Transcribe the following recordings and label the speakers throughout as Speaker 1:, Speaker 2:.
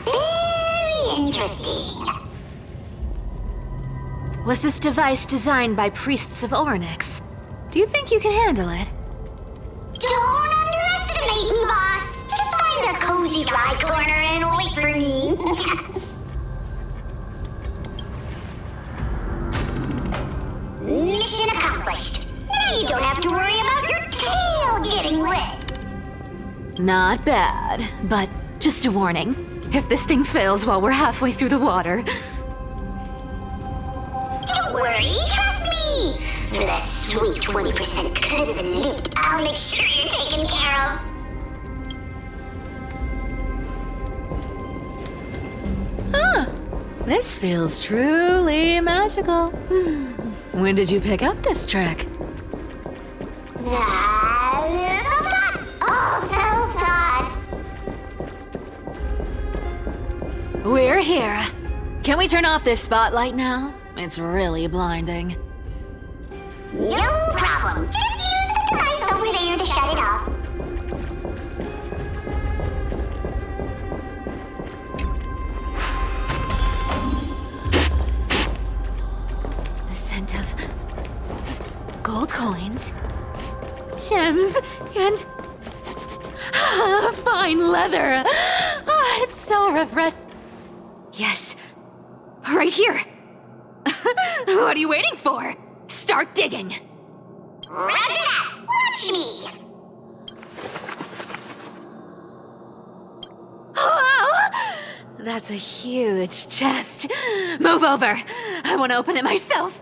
Speaker 1: Very interesting.
Speaker 2: Was this device designed by priests of Onyx? Do you think you can handle it?
Speaker 1: Don't underestimate me, boss. Just find a cozy dry corner and wait for me. Mission accomplished. Now you don't have to worry about your tail getting wet.
Speaker 2: Not bad, but just a warning. If this thing fails while we're halfway through the water...
Speaker 1: Don't worry, trust me. For that sweet 20% cut of the loot, I'll make sure you're taken care of.
Speaker 2: Huh. This feels truly magical. When did you pick up this trick?
Speaker 1: Self-taught. Oh, self-taught.
Speaker 2: We're here. Can we turn off this spotlight now? It's really blinding.
Speaker 1: No problem. Just use the device over there to shut it off.
Speaker 2: The scent of gold coins, gems, and fine leather. It's so refreshing. Yes, right here. What are you waiting for? Start digging.
Speaker 1: Roger that. Watch me.
Speaker 2: Wow! That's a huge chest. Move over. I want to open it myself.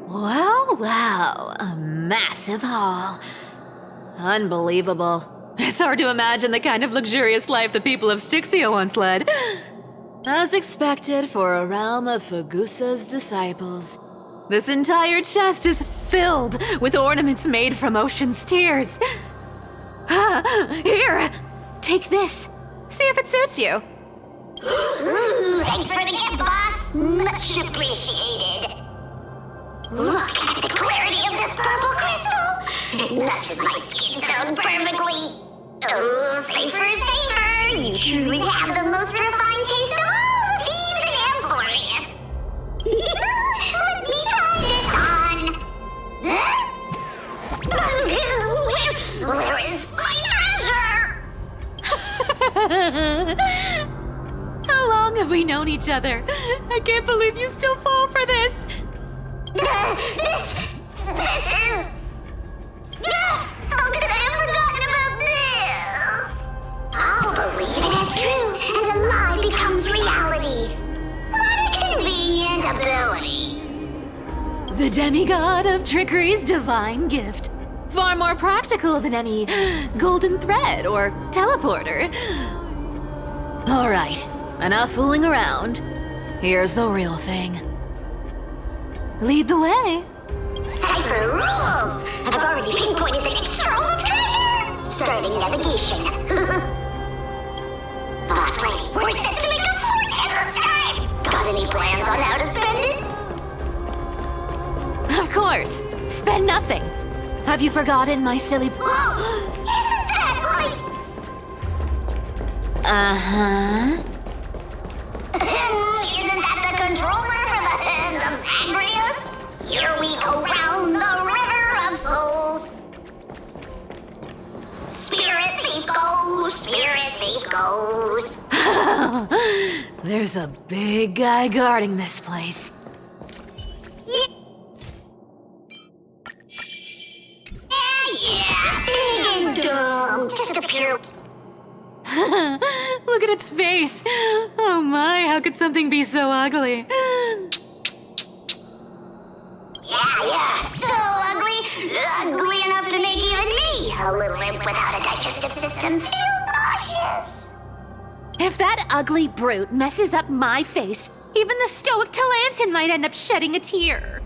Speaker 2: Wow, a massive haul. Unbelievable. It's hard to imagine the kind of luxurious life the people of Styxia once led. As expected for a realm of Fagusa's disciples. This entire chest is filled with ornaments made from ocean's tears. Here, take this. See if it suits you.
Speaker 1: Ooh, thanks for the gift, boss. Much appreciated. Look at the clarity of this purple crystal. It matches my skin tone perfectly. Oh, safer. You truly have the most refined taste of all thieves and amphorious. Let me try this on. Where is my treasure?
Speaker 2: How long have we known each other? I can't believe you still fall for this.
Speaker 1: This is... How could I have forgotten about this? I'll believe it as true, and a lie becomes reality. What a convenient ability.
Speaker 2: The demigod of trickery's divine gift. Far more practical than any golden thread or teleporter. All right, enough fooling around. Here's the real thing. Lead the way.
Speaker 1: Cipher rules! I've already pinpointed the next trove of treasure! Starting navigation. Boss lady, we're set to make a fortune this time! Got any plans on how to spend it?
Speaker 2: Of course. Spend nothing. Have you forgotten my silly...
Speaker 1: Whoa! Isn't that like...
Speaker 2: Uh-huh.
Speaker 1: Isn't that the controller for the hands of Zagreus? Here we go round the river of souls. Spirit thief goes.
Speaker 2: There's a big guy guarding this place.
Speaker 1: Yeah, big and dumb. Just a pure...
Speaker 2: Look at its face. Oh my, how could something be so ugly?
Speaker 1: Yeah, so ugly. Ugly enough to make even me, a little imp without a digestive system, feel nauseous.
Speaker 2: If that ugly brute messes up my face, even the stoic Talantin might end up shedding a tear.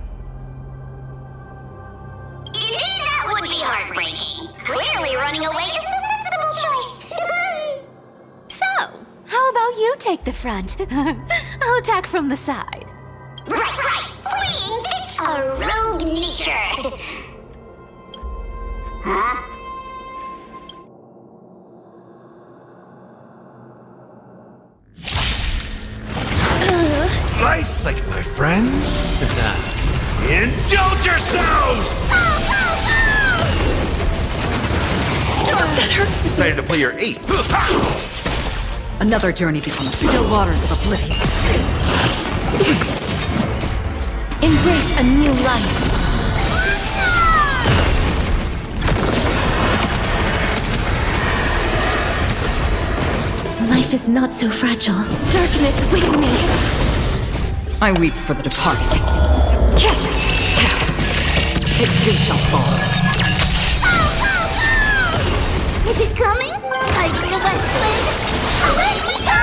Speaker 1: Indeed, that would be heartbreaking. Clearly running away is the sensible choice.
Speaker 2: So, how about you take the front? I'll attack from the side.
Speaker 1: Right. Fleeing fits a rogue nature. Huh?
Speaker 3: Looks like my friends. Indulge yourselves!
Speaker 4: That hurts.
Speaker 3: Decided to play your ace.
Speaker 4: Another journey between still waters of oblivion. Embrace a new life. Life is not so fragile. Darkness, wake me. I weep for the departed. It too shall fall.
Speaker 1: Is it coming? I feel that swing. Away we go!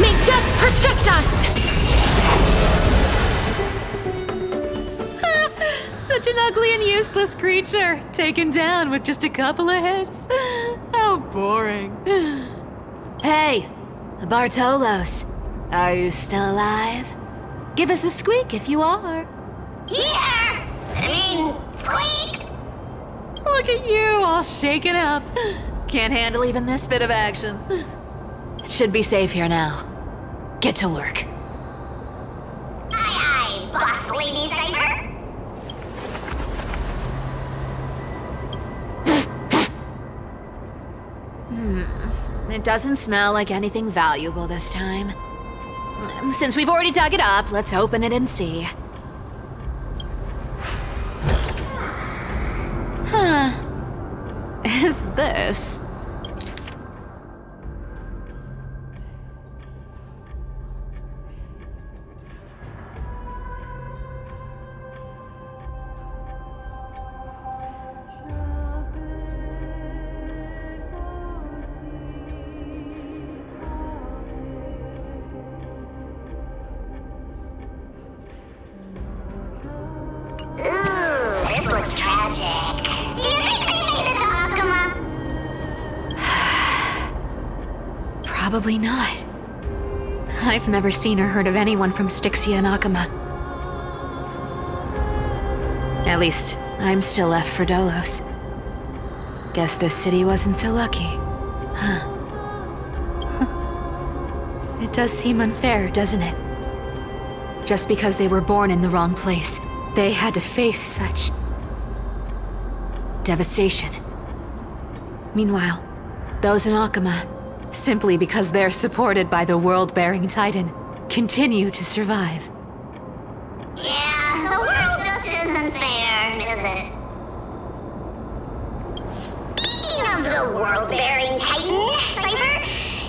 Speaker 4: May death protect us!
Speaker 2: Such an ugly and useless creature, taken down with just a couple of hits. How boring. Hey, Bartolos, are you still alive? Give us a squeak if you are.
Speaker 1: Squeak!
Speaker 2: Look at you, all shaken up. Can't handle even this bit of action. Should be safe here now. Get to work.
Speaker 1: Aye, boss lady Cipher.
Speaker 2: It doesn't smell like anything valuable this time. Since we've already dug it up, let's open it and see. Huh. Is this?
Speaker 1: This looks tragic. Do you think they made it to Akama?
Speaker 2: Probably not. I've never seen or heard of anyone from Styxia and Akama. At least, I'm still left for Dolos. Guess this city wasn't so lucky. Huh. It does seem unfair, doesn't it? Just because they were born in the wrong place, they had to face such devastation. Meanwhile, those in Akama, simply because they're supported by the world-bearing Titan, continue to survive.
Speaker 1: Yeah, the world just isn't fair, is it? Speaking of the world-bearing Titan, Cipher,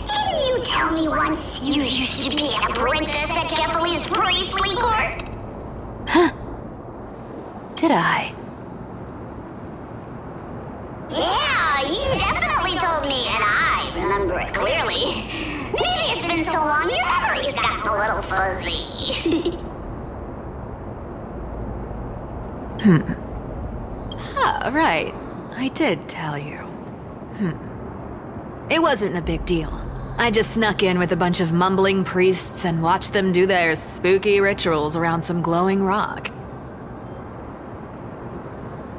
Speaker 1: didn't you tell me once you used to be an apprentice at Kephal's priestly court?
Speaker 2: Huh? Did I?
Speaker 1: Yeah, you definitely told me, and I remember it clearly. Maybe it's been so long your memory's gotten a little fuzzy.
Speaker 2: Ah, right. I did tell you. It wasn't a big deal. I just snuck in with a bunch of mumbling priests and watched them do their spooky rituals around some glowing rock.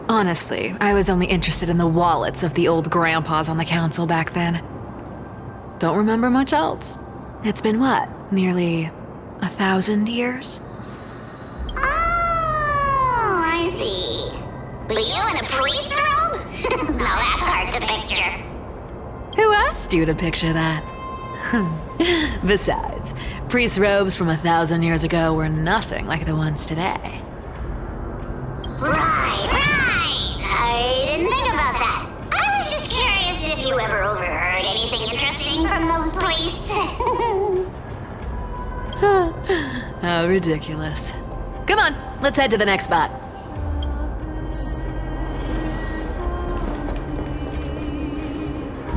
Speaker 2: Honestly, I was only interested in the wallets of the old grandpas on the council back then. Don't remember much else. It's been what, nearly 1,000 years?
Speaker 1: Oh, I see. But you in a priest robe? Now that's hard to picture.
Speaker 2: Who asked you to picture that? Besides, priest robes from 1,000 years ago were nothing like the ones today.
Speaker 1: Right. I didn't think about that. I was just curious if you ever overheard anything interesting from those priests.
Speaker 2: How ridiculous. Come on, let's head to the next spot.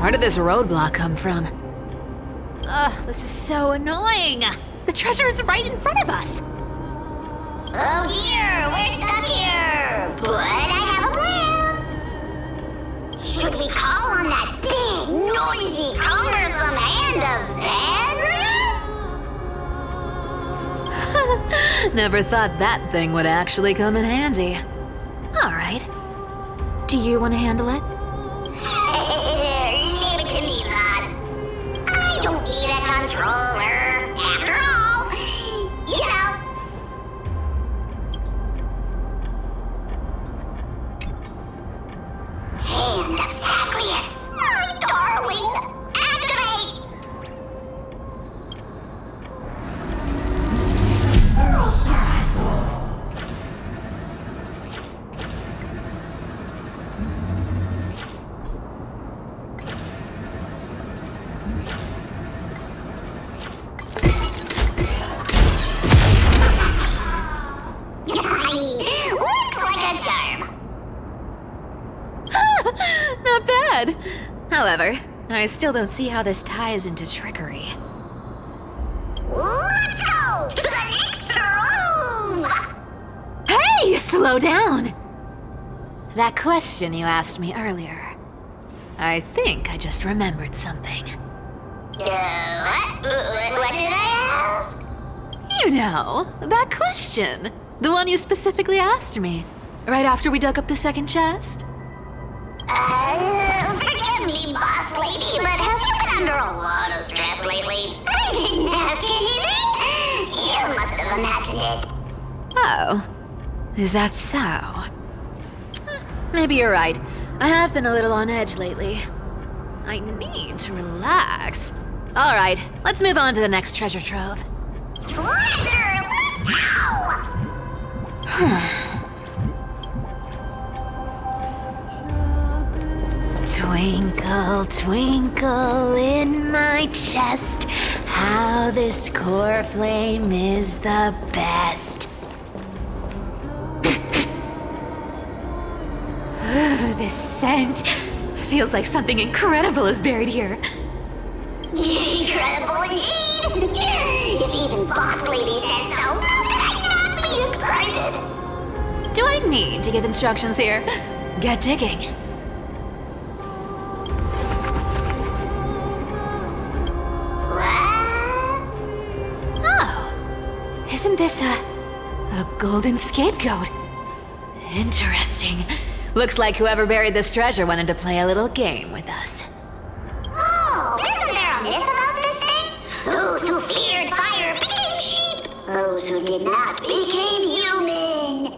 Speaker 2: Where did this roadblock come from? Ugh, this is so annoying. The treasure is right in front of us.
Speaker 1: Oh dear, we're stuck here. But I have a plan. Should we call on that big, noisy, cumbersome hand of Xandrith?
Speaker 2: Never thought that thing would actually come in handy. All right, Do you want to handle it?
Speaker 1: Leave it to me, boss. I don't need a controller. After all, you know. Hand of Zagreus, my darling, activate! Looks like a charm.
Speaker 2: Not bad. However, I still don't see how this ties into trickery.
Speaker 1: Let's go to the next room!
Speaker 2: Hey, slow down! That question you asked me earlier. I think I just remembered something.
Speaker 1: What did I ask?
Speaker 2: You know, that question. The one you specifically asked me. Right after we dug up the second chest.
Speaker 1: Forgive me, boss lady, but have you been under a lot of stress lately? I didn't ask anything. You must have imagined it.
Speaker 2: Oh, is that so? Maybe you're right. I have been a little on edge lately. I need to relax. All right, let's move on to the next treasure trove.
Speaker 1: Treasure, let's go!
Speaker 2: Twinkle, twinkle in my chest, how this core flame is the best. This scent feels like something incredible is buried here.
Speaker 1: Incredible indeed! If even boss lady said so, how could I not be excited?
Speaker 2: Do I need to give instructions here? Get digging. Oh, isn't this a golden scapegoat? Interesting. Looks like whoever buried this treasure wanted to play a little game with us.
Speaker 1: Oh, isn't there a myth about this thing? Those who feared fire became sheep. Those who did not became human.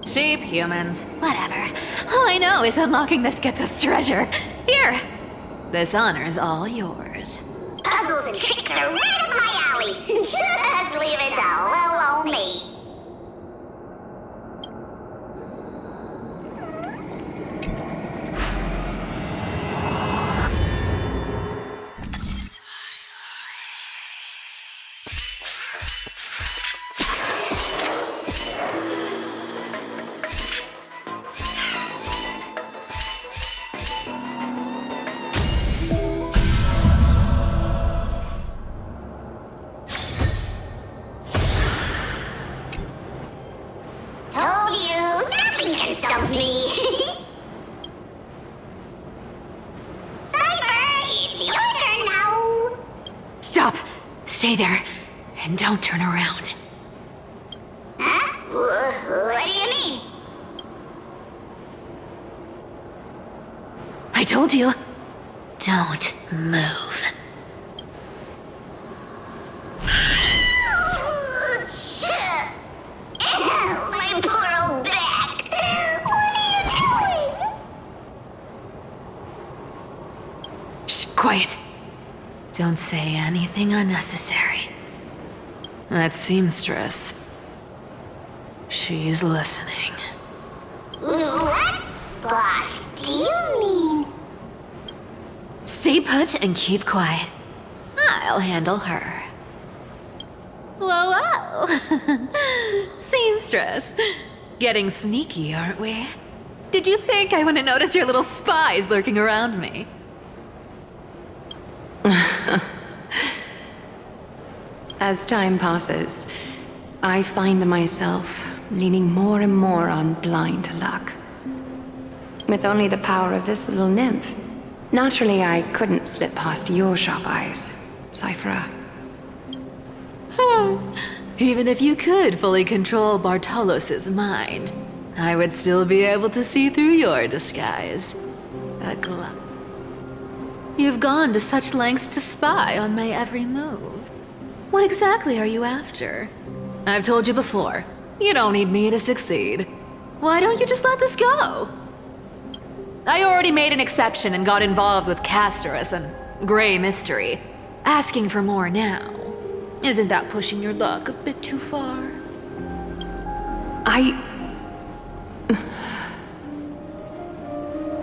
Speaker 2: Sheep, humans, whatever. All I know is unlocking this gets us treasure. Here, this honor's all yours.
Speaker 1: Puzzles and tricks are right up my alley. Just leave it to little me. Told you, nothing can stop me. Cipher, it's your turn now.
Speaker 2: Stop! Stay there, and don't turn around.
Speaker 1: Huh? What do you mean?
Speaker 2: I told you, don't move.
Speaker 1: My poor old back. What are you doing?
Speaker 2: Shh, quiet. Don't say anything unnecessary. That seamstress. She's listening.
Speaker 1: What? Boss, do you mean?
Speaker 2: Stay put and keep quiet. I'll handle her. Whoa, whoa. Seamstress. Getting sneaky, aren't we? Did you think I wouldn't notice your little spies lurking around me?
Speaker 5: As time passes, I find myself leaning more and more on blind luck. With only the power of this little nymph, naturally I couldn't slip past your sharp eyes, Cipher.
Speaker 2: Even if you could fully control Bartolos's mind, I would still be able to see through your disguise. Aglaea. You've gone to such lengths to spy on my every move. What exactly are you after? I've told you before, you don't need me to succeed. Why don't you just let this go? I already made an exception and got involved with Castorus and Grey Mystery. Asking for more now. Isn't that pushing your luck a bit too far?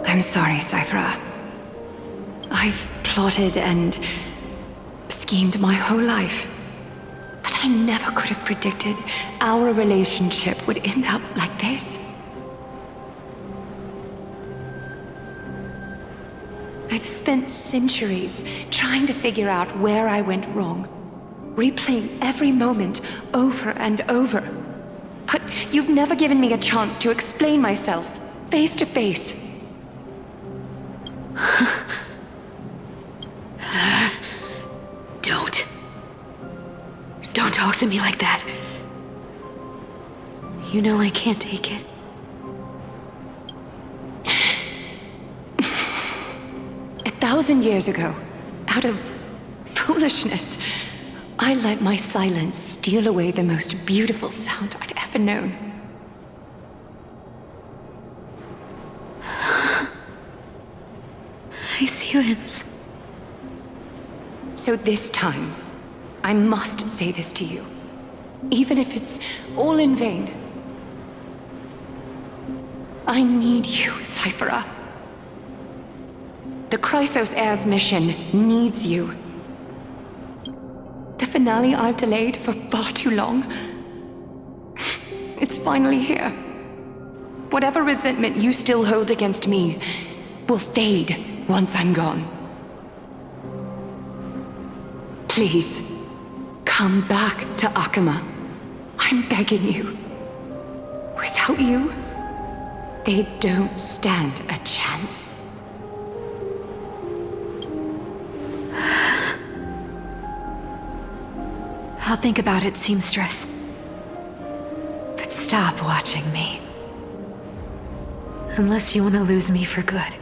Speaker 5: I'm sorry, Cipher. I've plotted and schemed my whole life. But I never could have predicted our relationship would end up like this. I've spent centuries trying to figure out where I went wrong, replaying every moment over and over. But you've never given me a chance to explain myself, face to face.
Speaker 2: Don't talk to me like that. You know I can't take it.
Speaker 5: A 1,000 years ago, out of foolishness, I let my silence steal away the most beautiful sound I'd ever known.
Speaker 2: My silence.
Speaker 5: So this time, I must say this to you, even if it's all in vain. I need you, Cipher. The Chrysos Heir's mission needs you. The finale I've delayed for far too long. It's finally here. Whatever resentment you still hold against me will fade once I'm gone. Please, come back to Akama. I'm begging you. Without you, they don't stand a chance.
Speaker 2: I'll think about it, seamstress. But stop watching me. Unless you want to lose me for good.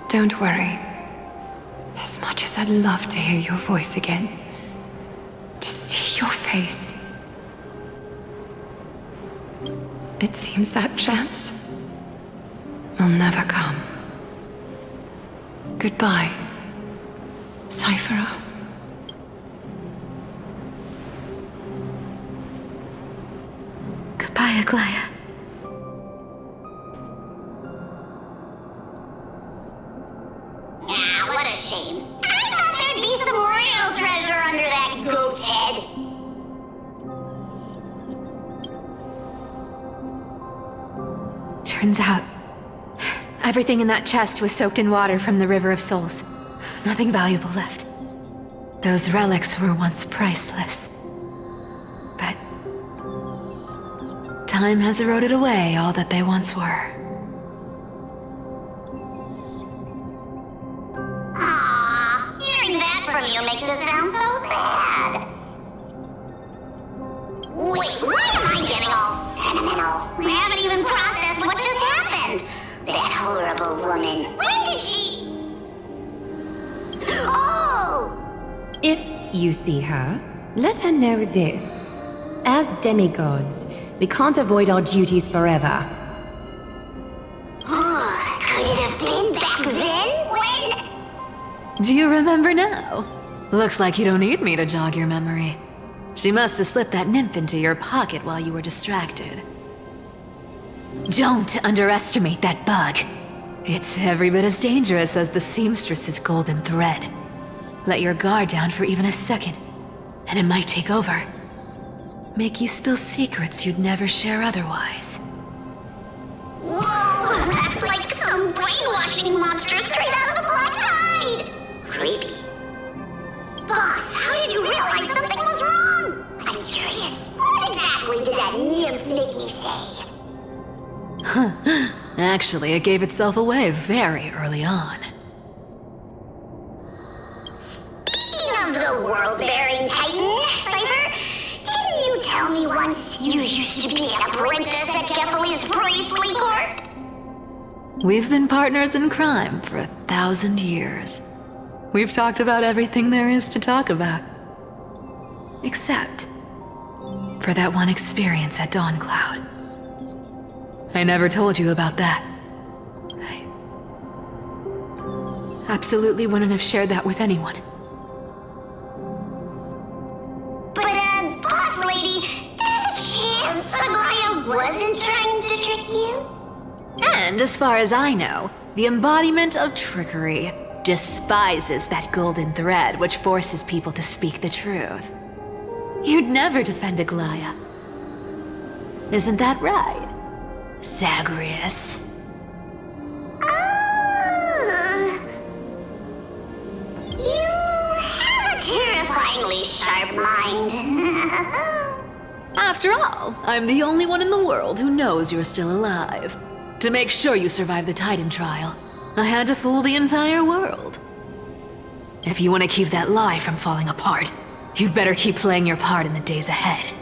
Speaker 5: Don't worry. As much as I'd love to hear your voice again, to see your face, it seems that chance will never come. Goodbye, Cipher.
Speaker 2: Goodbye, Aglaea.
Speaker 1: What a shame. I thought there'd be some real treasure under that goat's head.
Speaker 2: Turns out, everything in that chest was soaked in water from the River of Souls. Nothing valuable left. Those relics were once priceless. But time has eroded away all that they once were.
Speaker 1: Aww, hearing that from you makes it sound so sad. Wait, why am I getting all sentimental? I haven't even processed what just happened. That horrible woman. When did she... Oh!
Speaker 6: If you see her, let her know this. As demigods, we can't avoid our duties forever.
Speaker 1: Could it have been back then when...
Speaker 2: Do you remember now? Looks like you don't need me to jog your memory. She must have slipped that nymph into your pocket while you were distracted. Don't underestimate that bug. It's every bit as dangerous as the seamstress's golden thread. Let your guard down for even a second, and it might take over. Make you spill secrets you'd never share otherwise.
Speaker 1: Whoa, that's like some brainwashing monster straight out of the Black Tide! Creepy. Boss, how did you realize something was wrong? I'm curious. What exactly did that nymph make me say?
Speaker 2: Actually, it gave itself away very early on.
Speaker 1: Speaking of the world-bearing titan, Cipher, didn't you tell me once you to be an apprentice at Kephal's priestly court?
Speaker 2: We've been partners in crime for 1,000 years. We've talked about everything there is to talk about. Except for that one experience at Dawn Cloud. I never told you about that. I absolutely wouldn't have shared that with anyone.
Speaker 1: But, boss lady, there's a chance Aglaea wasn't trying to trick you?
Speaker 2: And as far as I know, the embodiment of trickery despises that golden thread which forces people to speak the truth. You'd never defend Aglaea. Isn't that right, Zagreus?
Speaker 1: You have a terrifyingly sharp mind.
Speaker 2: After all, I'm the only one in the world who knows you're still alive. To make sure you survive the Titan trial, I had to fool the entire world. If you want to keep that lie from falling apart, you'd better keep playing your part in the days ahead.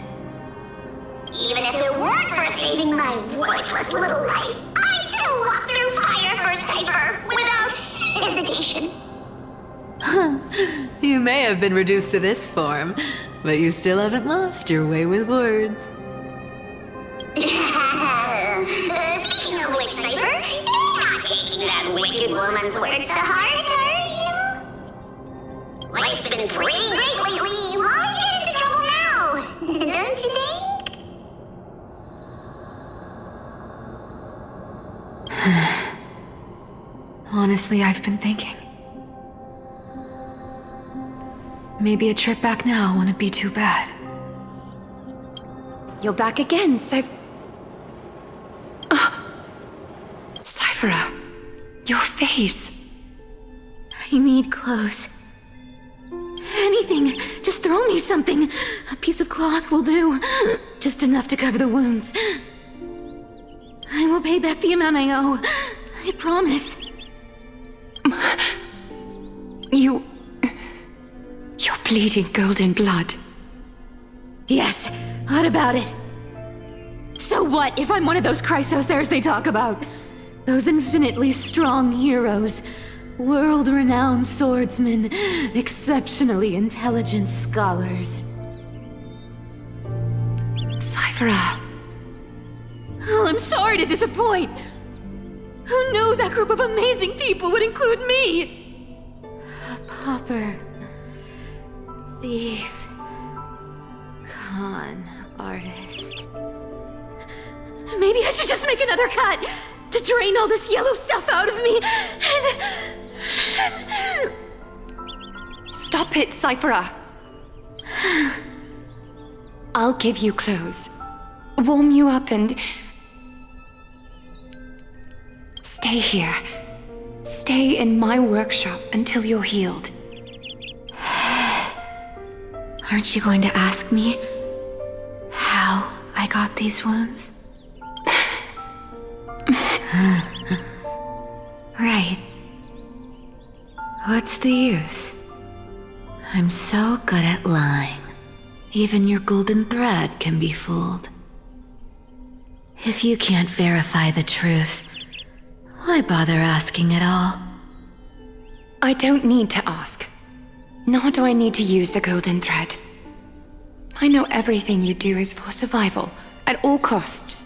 Speaker 1: Even if it weren't for saving my worthless little life, I'd still walk through fire for Cipher without hesitation.
Speaker 2: You may have been reduced to this form, but you still haven't lost your way with words.
Speaker 1: Speaking of which, Cipher, you're not taking that wicked woman's words to heart, are you? Life's been pretty great lately. Why get into trouble now? Don't you think?
Speaker 2: Honestly, I've been thinking. Maybe a trip back now wouldn't be too bad.
Speaker 5: You're back again, Cyphera, your face.
Speaker 2: I need clothes. Anything. Just throw me something. A piece of cloth will do. Just enough to cover the wounds. I will pay back the amount I owe. I promise.
Speaker 5: You're bleeding golden blood.
Speaker 2: Yes, what about it? So what if I'm one of those Chrysosairs they talk about? Those infinitely strong heroes, world-renowned swordsmen, exceptionally intelligent scholars.
Speaker 5: Cyphera.
Speaker 2: Oh, I'm sorry to disappoint. Who knew that group of amazing people would include me? A pauper, thief, con artist. Maybe I should just make another cut to drain all this yellow stuff out of me and...
Speaker 5: Stop it, Cyphera. I'll give you clothes, warm you up and... Stay here. Stay in my workshop until you're healed.
Speaker 2: Aren't you going to ask me how I got these wounds? Right. What's the use? I'm so good at lying. Even your golden thread can be fooled. If you can't verify the truth, why bother asking at all?
Speaker 5: I don't need to ask. Nor do I need to use the golden thread. I know everything you do is for survival, at all costs.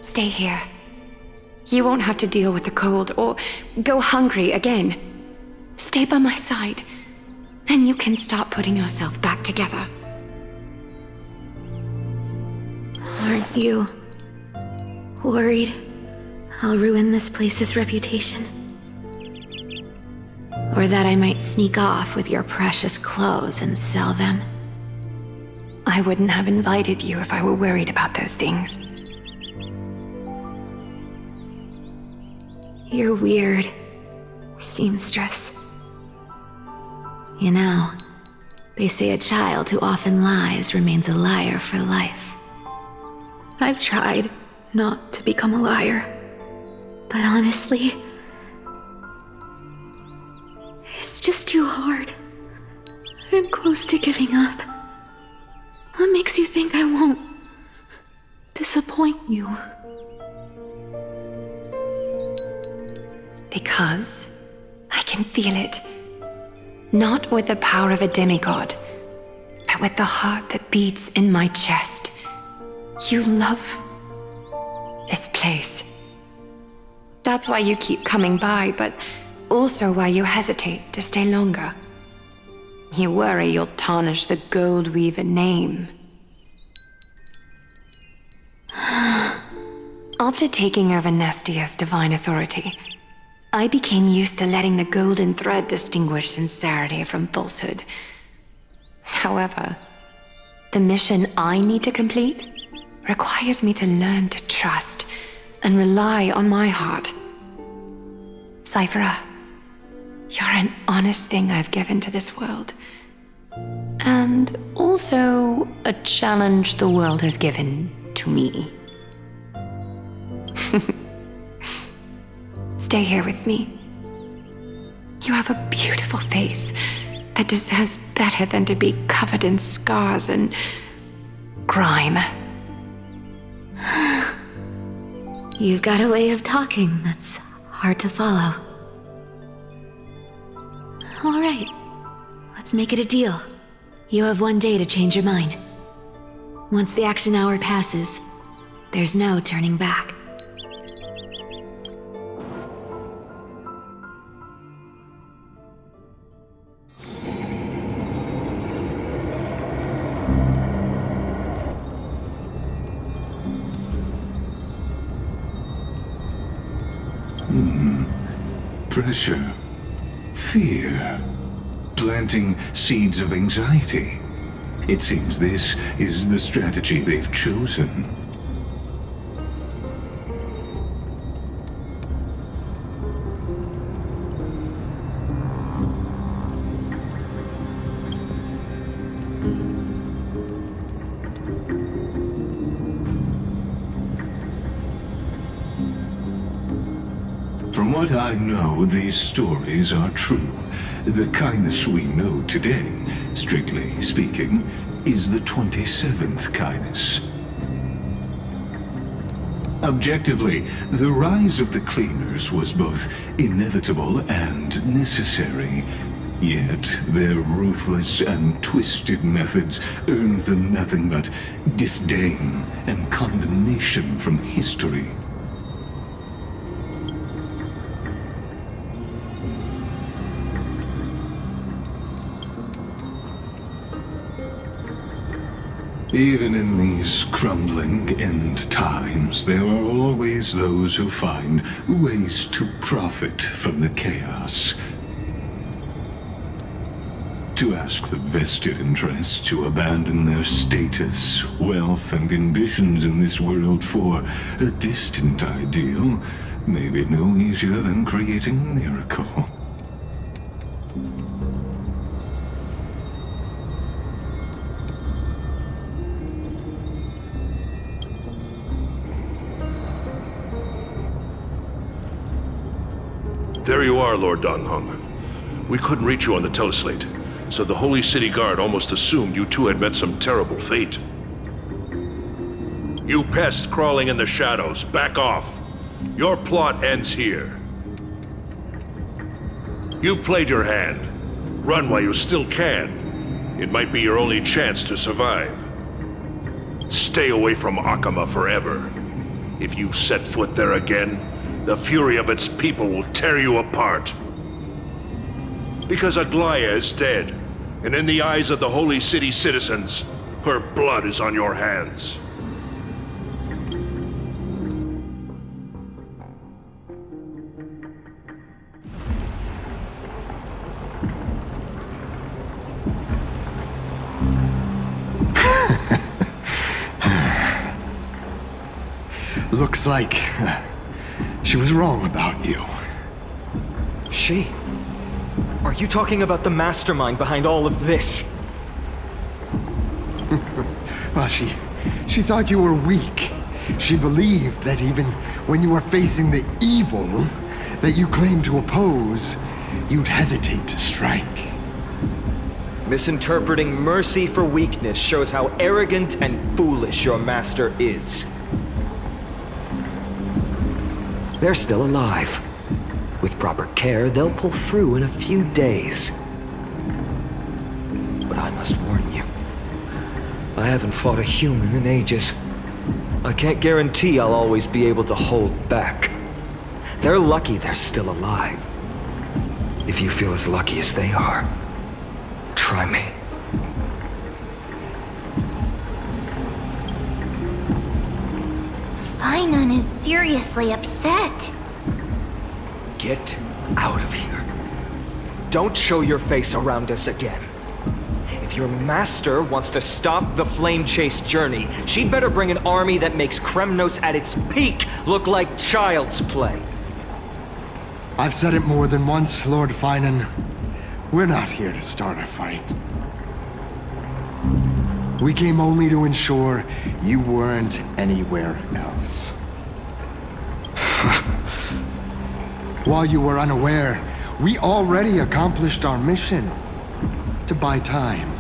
Speaker 5: Stay here. You won't have to deal with the cold or go hungry again. Stay by my side. Then you can start putting yourself back together.
Speaker 2: Aren't you worried I'll ruin this place's reputation? Or that I might sneak off with your precious clothes and sell them?
Speaker 5: I wouldn't have invited you if I were worried about those things.
Speaker 2: You're weird, seamstress. You know, they say a child who often lies remains a liar for life. I've tried not to become a liar, but honestly, it's just too hard. I'm close to giving up. What makes you think I won't disappoint you?
Speaker 5: Because I can feel it. Not with the power of a demigod, but with the heart that beats in my chest. You love this place. That's why you keep coming by, but also why you hesitate to stay longer. You worry you'll tarnish the gold weaver name. After taking over Nestia's divine authority, I became used to letting the golden thread distinguish sincerity from falsehood. However, the mission I need to complete requires me to learn to trust and rely on my heart. Cipher, you're an honest thing I've given to this world. And also a challenge the world has given to me. Stay here with me. You have a beautiful face that deserves better than to be covered in scars and grime.
Speaker 2: You've got a way of talking that's hard to follow. All right, let's make it a deal. You have 1 day to change your mind. Once the action hour passes, there's no turning back.
Speaker 7: Pressure, fear, planting seeds of anxiety. It seems this is the strategy they've chosen. From what I know, these stories are true. The kindness we know today, strictly speaking, is the 27th kindness. Objectively, the rise of the cleaners was both inevitable and necessary. Yet their ruthless and twisted methods earned them nothing but disdain and condemnation from history. Even in these crumbling end times, there are always those who find ways to profit from the chaos. To ask the vested interests to abandon their status, wealth, and ambitions in this world for a distant ideal may be no easier than creating a miracle.
Speaker 8: There you are, Lord Danhong. We couldn't reach you on the teleslate, so the Holy City Guard almost assumed you two had met some terrible fate. You pests crawling in the shadows, back off. Your plot ends here. You played your hand. Run while you still can. It might be your only chance to survive. Stay away from Akama forever. If you set foot there again, the fury of its people will tear you apart. Because Aglaea is dead, and in the eyes of the Holy City citizens, her blood is on your hands.
Speaker 3: Looks like she was wrong about you.
Speaker 9: She? Are you talking about the mastermind behind all of this?
Speaker 3: Well, she thought you were weak. She believed that even when you were facing the evil that you claimed to oppose, you'd hesitate to strike.
Speaker 9: Misinterpreting mercy for weakness shows how arrogant and foolish your master is. They're still alive. With proper care, they'll pull through in a few days. But I must warn you, I haven't fought a human in ages. I can't guarantee I'll always be able to hold back. They're lucky they're still alive. If you feel as lucky as they are, try me.
Speaker 1: Finon is seriously upset.
Speaker 9: Get out of here. Don't show your face around us again. If your master wants to stop the flame chase journey, she'd better bring an army that makes Kremnos at its peak look like child's play.
Speaker 3: I've said it more than once, Lord Finan. We're not here to start a fight. We came only to ensure you weren't anywhere else. While you were unaware, we already accomplished our mission to buy time.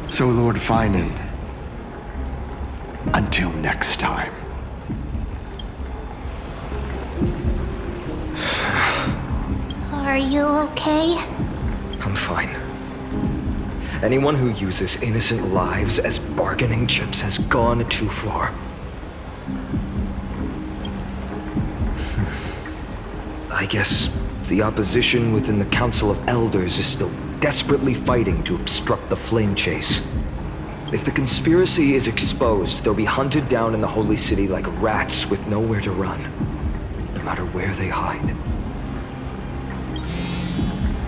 Speaker 3: So, Lord Finan, until next time.
Speaker 1: Are you okay?
Speaker 9: I'm fine. Anyone who uses innocent lives as bargaining chips has gone too far. I guess the opposition within the Council of Elders is still desperately fighting to obstruct the flame chase. If the conspiracy is exposed, they'll be hunted down in the Holy City like rats with nowhere to run, no matter where they hide.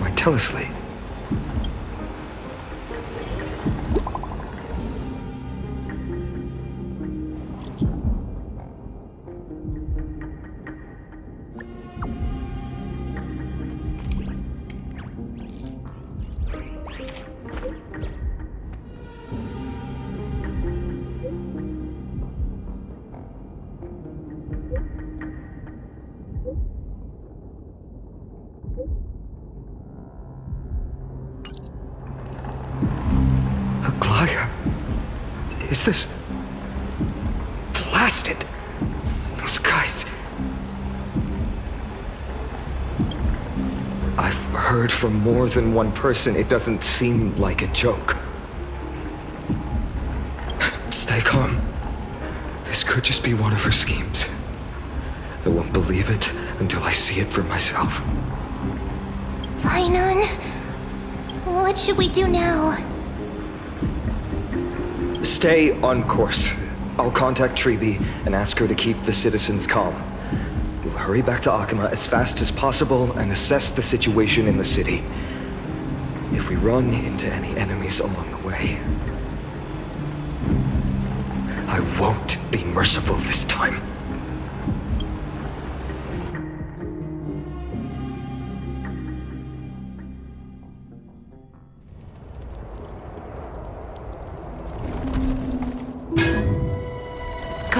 Speaker 9: My teleslate. Aglaea? Is this... blasted? Those guys... I've heard from more than one person it doesn't seem like a joke. Stay calm. This could just be one of her schemes. I won't believe it until I see it for myself.
Speaker 1: Finon, what should we do now?
Speaker 9: Stay on course. I'll contact Treeby and ask her to keep the citizens calm. We'll hurry back to Akama as fast as possible and assess the situation in the city. If we run into any enemies along the way, I won't be merciful this time.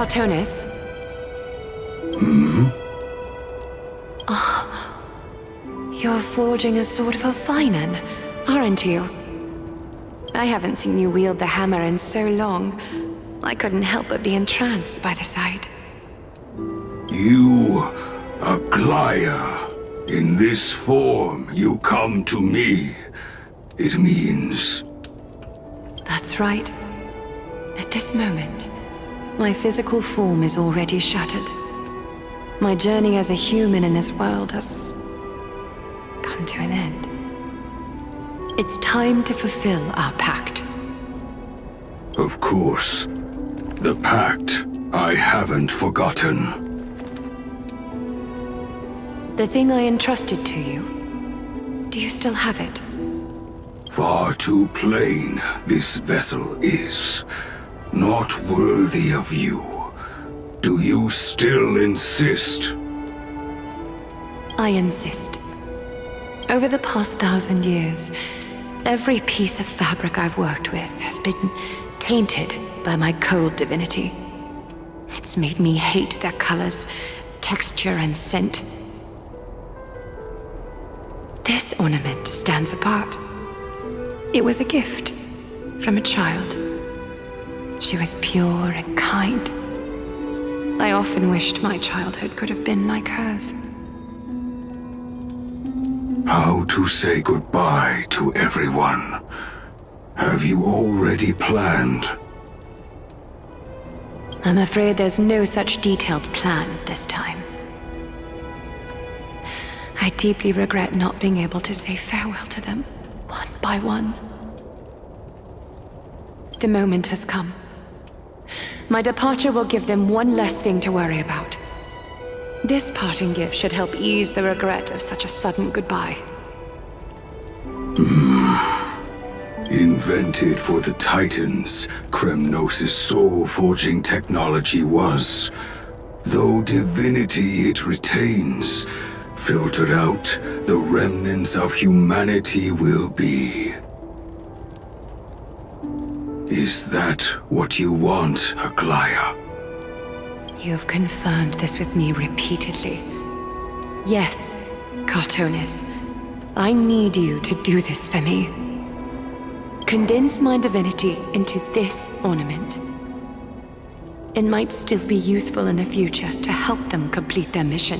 Speaker 5: Chartonus? You're forging a sword for Finan, aren't you? I haven't seen you wield the hammer in so long. I couldn't help but be entranced by the sight.
Speaker 7: You, Aglaea, in this form you come to me. It means...
Speaker 5: That's right. At this moment, my physical form is already shattered. My journey as a human in this world has come to an end. It's time to fulfill our pact.
Speaker 7: Of course. The pact I haven't forgotten.
Speaker 5: The thing I entrusted to you, do you still have it?
Speaker 7: Far too plain this vessel is. Not worthy of you. Do you still insist?
Speaker 5: I insist. Over the past 1,000 years, every piece of fabric I've worked with has been tainted by my cold divinity. It's made me hate their colors, texture, and scent. This ornament stands apart. It was a gift from a child. She was pure and kind. I often wished my childhood could have been like hers.
Speaker 7: How to say goodbye to everyone? Have you already planned?
Speaker 5: I'm afraid there's no such detailed plan this time. I deeply regret not being able to say farewell to them, one by one. The moment has come. My departure will give them one less thing to worry about. This parting gift should help ease the regret of such a sudden goodbye.
Speaker 7: Invented for the Titans, Kremnos' soul-forging technology was, though divinity it retains, filtered out, the remnants of humanity will be. Is that what you want, Aglaea?
Speaker 5: You've confirmed this with me repeatedly. Yes, Chartonus. I need you to do this for me. Condense my divinity into this ornament. It might still be useful in the future to help them complete their mission.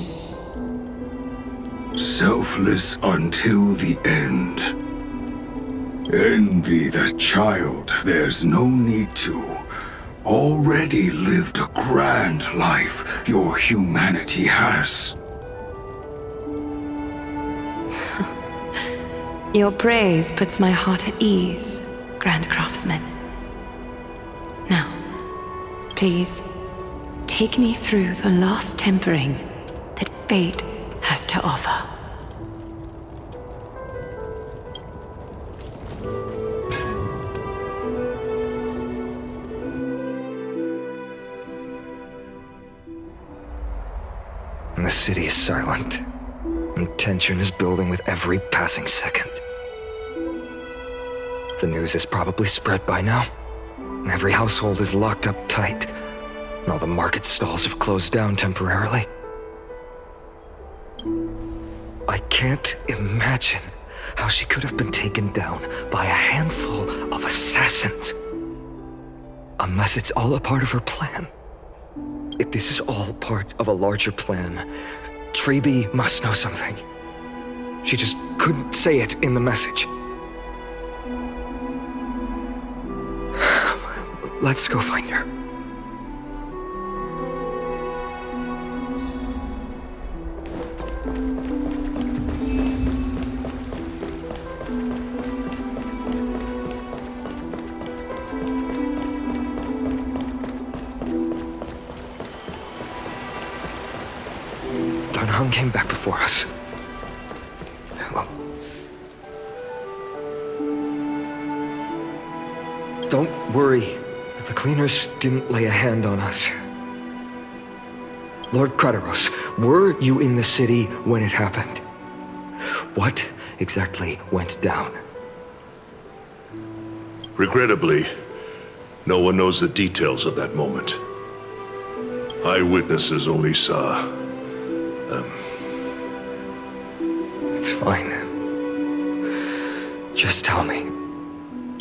Speaker 7: Selfless until the end. Envy that child, there's no need to. Already lived a grand life your humanity has.
Speaker 5: Your praise puts my heart at ease, Grand Craftsman. Now, please, take me through the last tempering that fate has to offer.
Speaker 9: The city is silent, and tension is building with every passing second. The news is probably spread by now. Every household is locked up tight, and all the market stalls have closed down temporarily. I can't imagine how she could have been taken down by a handful of assassins. Unless it's all a part of her plan. If this is all part of a larger plan, Treby must know something. She just couldn't say it in the message. Let's go find her. Dunham came back before us. Well, don't worry. The cleaners didn't lay a hand on us. Lord Crateros, were you in the city when it happened? What exactly went down?
Speaker 8: Regrettably, no one knows the details of that moment. Eyewitnesses only saw...
Speaker 9: It's fine. Just tell me.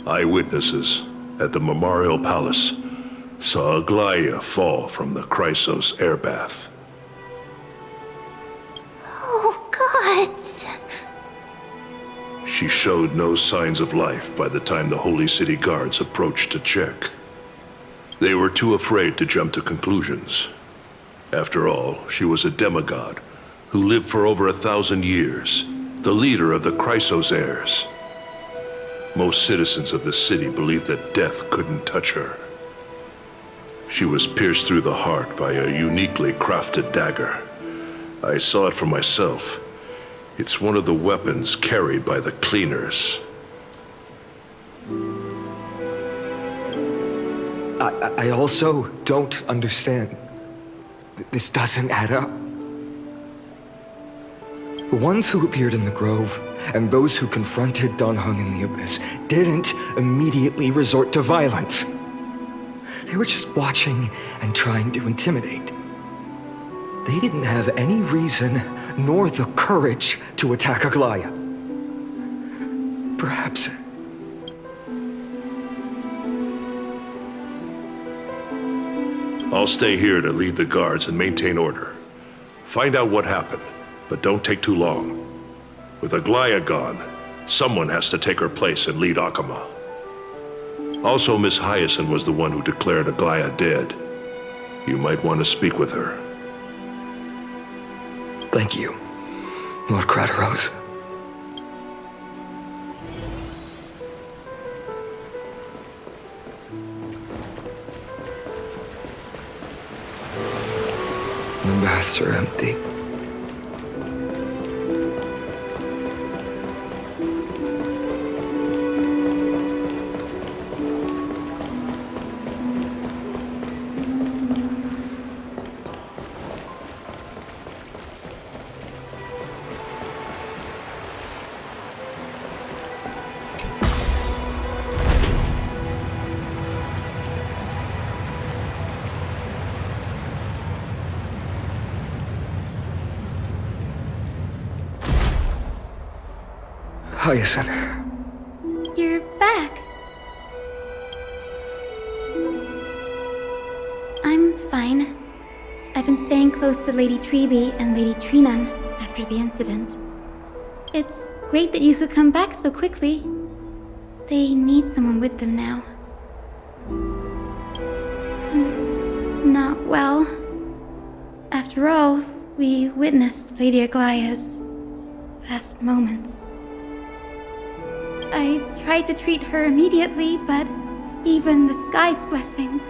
Speaker 8: Eyewitnesses at the Memorial Palace saw Aglaea fall from the Chrysos air bath.
Speaker 1: Oh, gods.
Speaker 8: She showed no signs of life by the time the Holy City guards approached to check. They were too afraid to jump to conclusions. After all, she was a demigod who lived for over 1,000 years, the leader of the Chrysos heirs. Most citizens of the city believed that death couldn't touch her. She was pierced through the heart by a uniquely crafted dagger. I saw it for myself. It's one of the weapons carried by the cleaners.
Speaker 9: I also don't understand. This doesn't add up. The ones who appeared in the grove and those who confronted Dunhung in the abyss didn't immediately resort to violence. They were just watching and trying to intimidate. They didn't have any reason nor the courage to attack Aglaea. Perhaps
Speaker 8: I'll stay here to lead the guards and maintain order. Find out what happened, but don't take too long. With Aglaea gone, someone has to take her place and lead Akama. Also, Miss Hyacinth was the one who declared Aglaea dead. You might want to speak with her.
Speaker 9: Thank you, Lord Crateros. The baths are empty. Hyacinth.
Speaker 10: You're back. I'm fine. I've been staying close to Lady Treby and Lady Trinan after the incident. It's great that you could come back so quickly. They need someone with them now. Not well. After all, we witnessed Lady Aglaea's last moments. I tried to treat her immediately, but even the sky's blessings.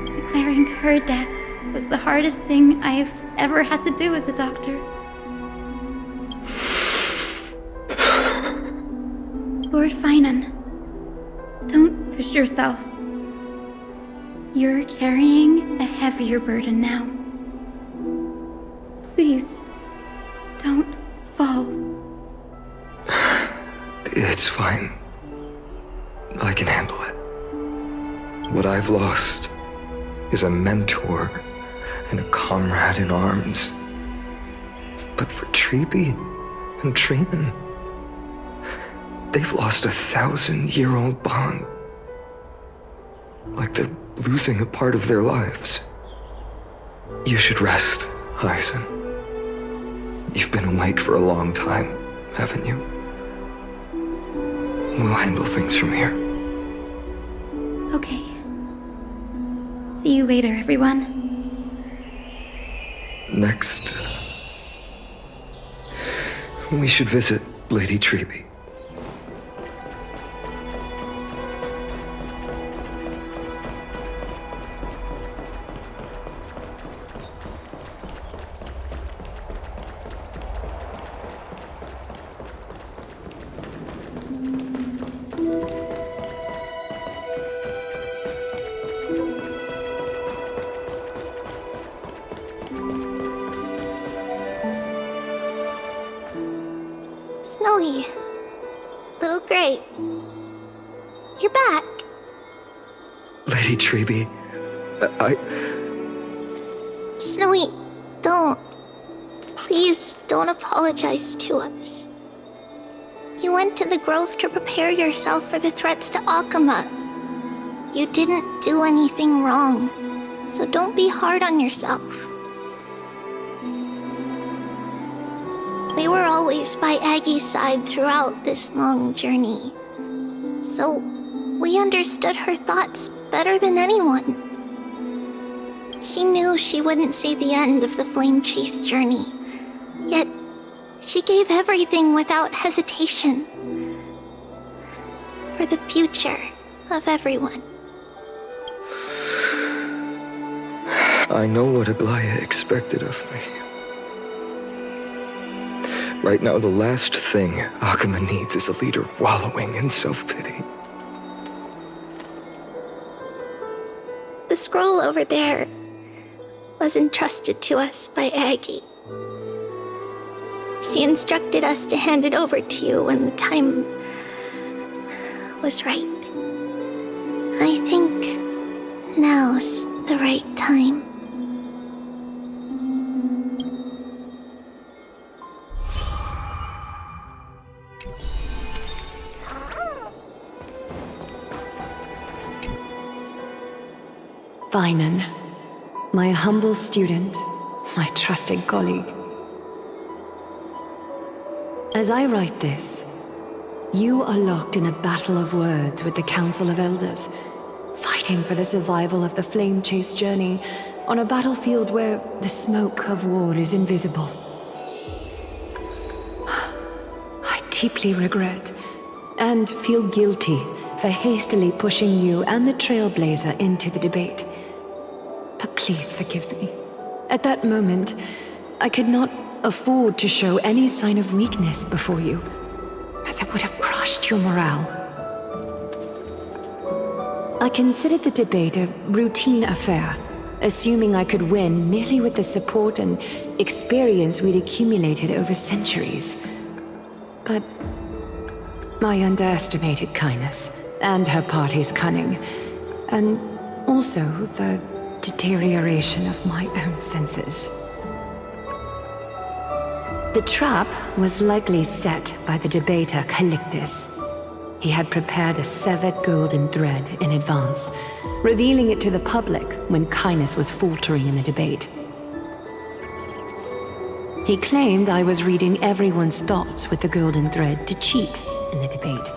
Speaker 10: Declaring her death was the hardest thing I've ever had to do as a doctor. Lord Finan, don't push yourself. You're carrying a heavier burden now. Please, don't fall.
Speaker 9: It's fine. I can handle it. What I've lost is a mentor and a comrade in arms. But for Treby and Trinan, they've lost a 1,000-year-old bond. Like they're losing a part of their lives. You should rest, Hyacinth. You've been awake for a long time, haven't you? We'll handle things from here.
Speaker 10: Okay. See you later, everyone.
Speaker 9: Next, we should visit Lady Treby.
Speaker 1: Snowy. Little Gray. You're back.
Speaker 9: Lady Treby,
Speaker 1: Snowy, don't. Please don't apologize to us. You went to the grove to prepare yourself for the threats to Akama. You didn't do anything wrong, so don't be hard on yourself. We were always by Aggie's side throughout this long journey, so we understood her thoughts better than anyone. She knew she wouldn't see the end of the flame chase journey, yet she gave everything without hesitation for the future of everyone.
Speaker 9: I know what Aglaea expected of me. Right now, the last thing Akama needs is a leader wallowing in self-pity.
Speaker 1: The scroll over there was entrusted to us by Aggie. She instructed us to hand it over to you when the time was right. I think now's the right time.
Speaker 5: Vinan, my humble student, my trusted colleague. As I write this, you are locked in a battle of words with the Council of Elders, fighting for the survival of the Flame Chase journey on a battlefield where the smoke of war is invisible. I deeply regret and feel guilty for hastily pushing you and the Trailblazer into the debate. But please forgive me. At that moment, I could not afford to show any sign of weakness before you, as it would have crushed your morale. I considered the debate a routine affair, assuming I could win merely with the support and experience we'd accumulated over centuries. But I underestimated kindness and her party's cunning, and also the deterioration of my own senses. The trap was likely set by the debater Calictus. He had prepared a severed golden thread in advance, revealing it to the public when kindness was faltering in the debate. He claimed I was reading everyone's thoughts with the golden thread to cheat in the debate.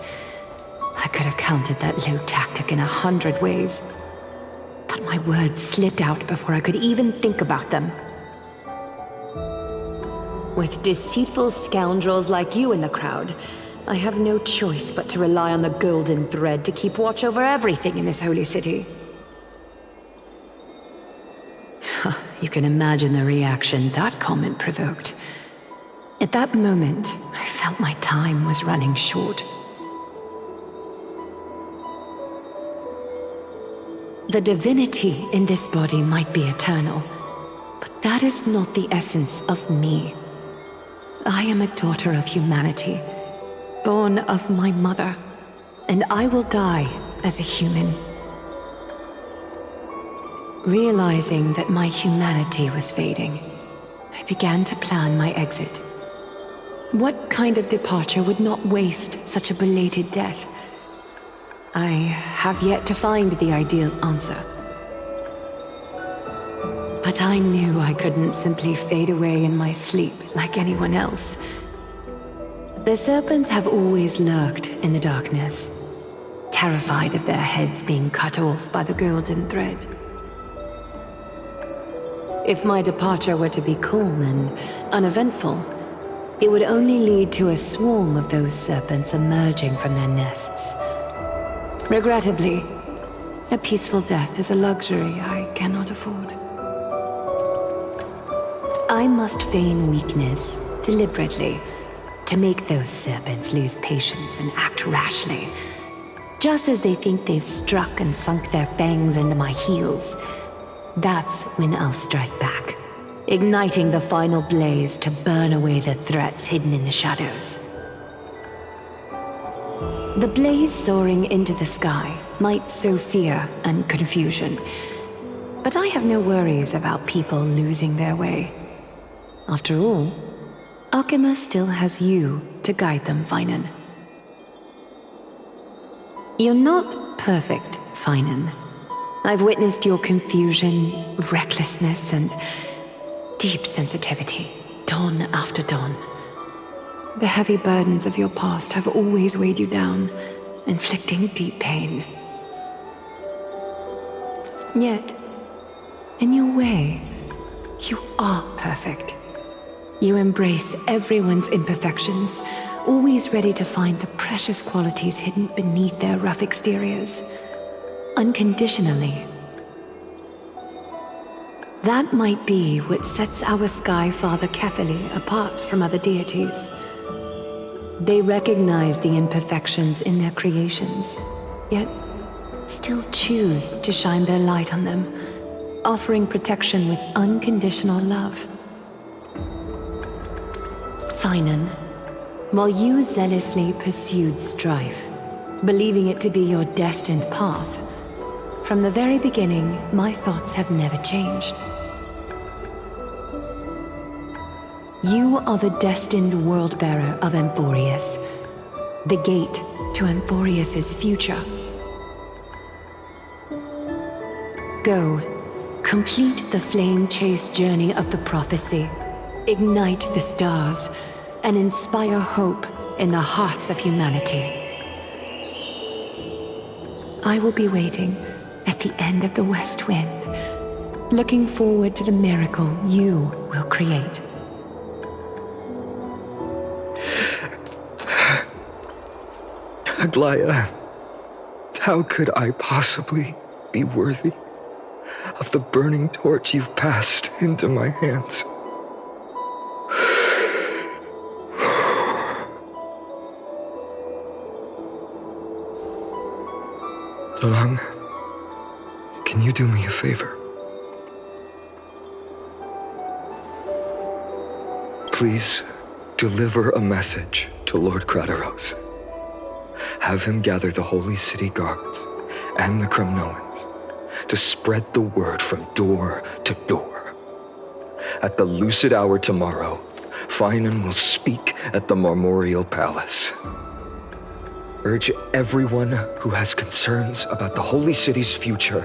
Speaker 5: I could have countered that low tactic in 100 ways, but my words slipped out before I could even think about them. With deceitful scoundrels like you in the crowd, I have no choice but to rely on the golden thread to keep watch over everything in this holy city. You can imagine the reaction that comment provoked. At that moment, I felt my time was running short. The divinity in this body might be eternal, but that is not the essence of me. I am a daughter of humanity, born of my mother, and I will die as a human. Realizing that my humanity was fading, I began to plan my exit. What kind of departure would not waste such a belated death? I have yet to find the ideal answer. But I knew I couldn't simply fade away in my sleep like anyone else. The serpents have always lurked in the darkness, terrified of their heads being cut off by the golden thread. If my departure were to be calm and uneventful, it would only lead to a swarm of those serpents emerging from their nests. Regrettably, a peaceful death is a luxury I cannot afford. I must feign weakness deliberately to make those serpents lose patience and act rashly. Just as they think they've struck and sunk their fangs into my heels, that's when I'll strike back, igniting the final blaze to burn away the threats hidden in the shadows. The blaze soaring into the sky might sow fear and confusion, but I have no worries about people losing their way. After all, Alchema still has you to guide them, Vinan. You're not perfect, Vinan. I've witnessed your confusion, recklessness, and deep sensitivity, dawn after dawn. The heavy burdens of your past have always weighed you down, inflicting deep pain. Yet, in your way, you are perfect. You embrace everyone's imperfections, always ready to find the precious qualities hidden beneath their rough exteriors, unconditionally. That might be what sets our Sky Father Kefili apart from other deities. They recognize the imperfections in their creations, yet still choose to shine their light on them, offering protection with unconditional love. Vinan, while you zealously pursued strife, believing it to be your destined path, from the very beginning, my thoughts have never changed. You are the destined world-bearer of Amphorius, the gate to Amphorius's future. Go, complete the flame chase journey of the prophecy. Ignite the stars and inspire hope in the hearts of humanity. I will be waiting at the end of the west wind, looking forward to the miracle you will create.
Speaker 9: Aglaea, how could I possibly be worthy of the burning torch you've passed into my hands? Dorang, can you do me a favor? Please deliver a message to Lord Crateros. Have him gather the Holy City guards and the Kremnoans to spread the word from door to door. At the lucid hour tomorrow, Finan will speak at the Marmorial Palace. Urge everyone who has concerns about the Holy City's future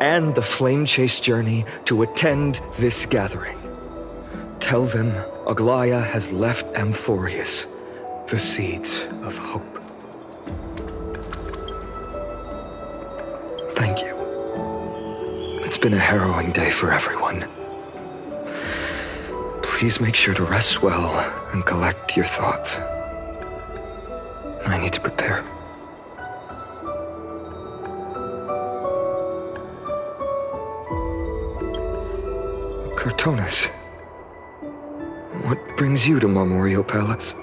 Speaker 9: and the Flame Chase journey to attend this gathering. Tell them Aglaea has left Amphorius the seeds of hope. Thank you. It's been a harrowing day for everyone. Please make sure to rest well and collect your thoughts. I need to prepare. Chartonus, what brings you to Marmorial Palace?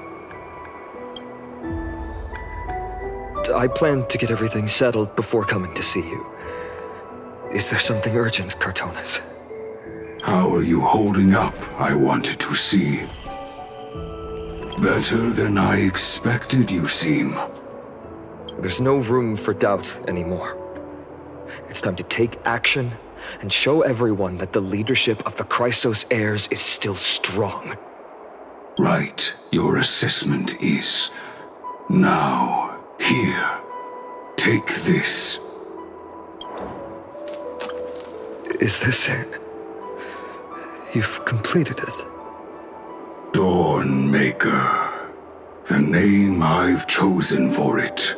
Speaker 9: I planned to get everything settled before coming to see you. Is there something urgent, Chartonus?
Speaker 7: How are you holding up, I wanted to see. Better than I expected, you seem.
Speaker 9: There's no room for doubt anymore. It's time to take action and show everyone that the leadership of the Chrysos heirs is still strong.
Speaker 7: Right, your assessment is. Now, here. Take this.
Speaker 9: Is this it? You've completed it.
Speaker 7: Dawnmaker. The name I've chosen for it.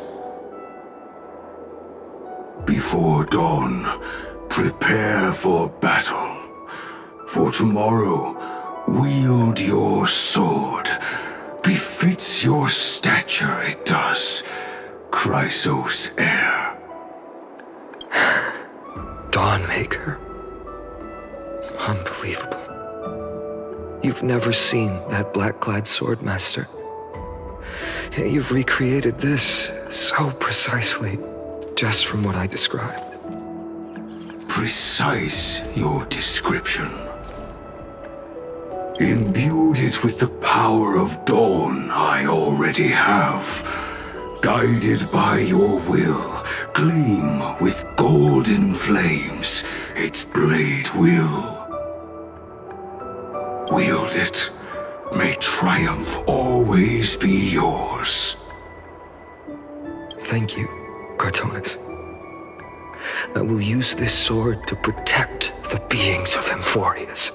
Speaker 7: Before dawn, prepare for battle. For tomorrow, wield your sword. Befits your stature, it does. Chrysos heir.
Speaker 9: Dawnmaker. Unbelievable. You've never seen that black-clad swordmaster. You've recreated this so precisely, just from what I described.
Speaker 7: Precise, your description. Imbued it with the power of dawn I already have. Guided by your will, gleam with golden flames, its blade will. Wield it, may triumph always be yours.
Speaker 9: Thank you, Chartonus. I will use this sword to protect the beings of Amphorius.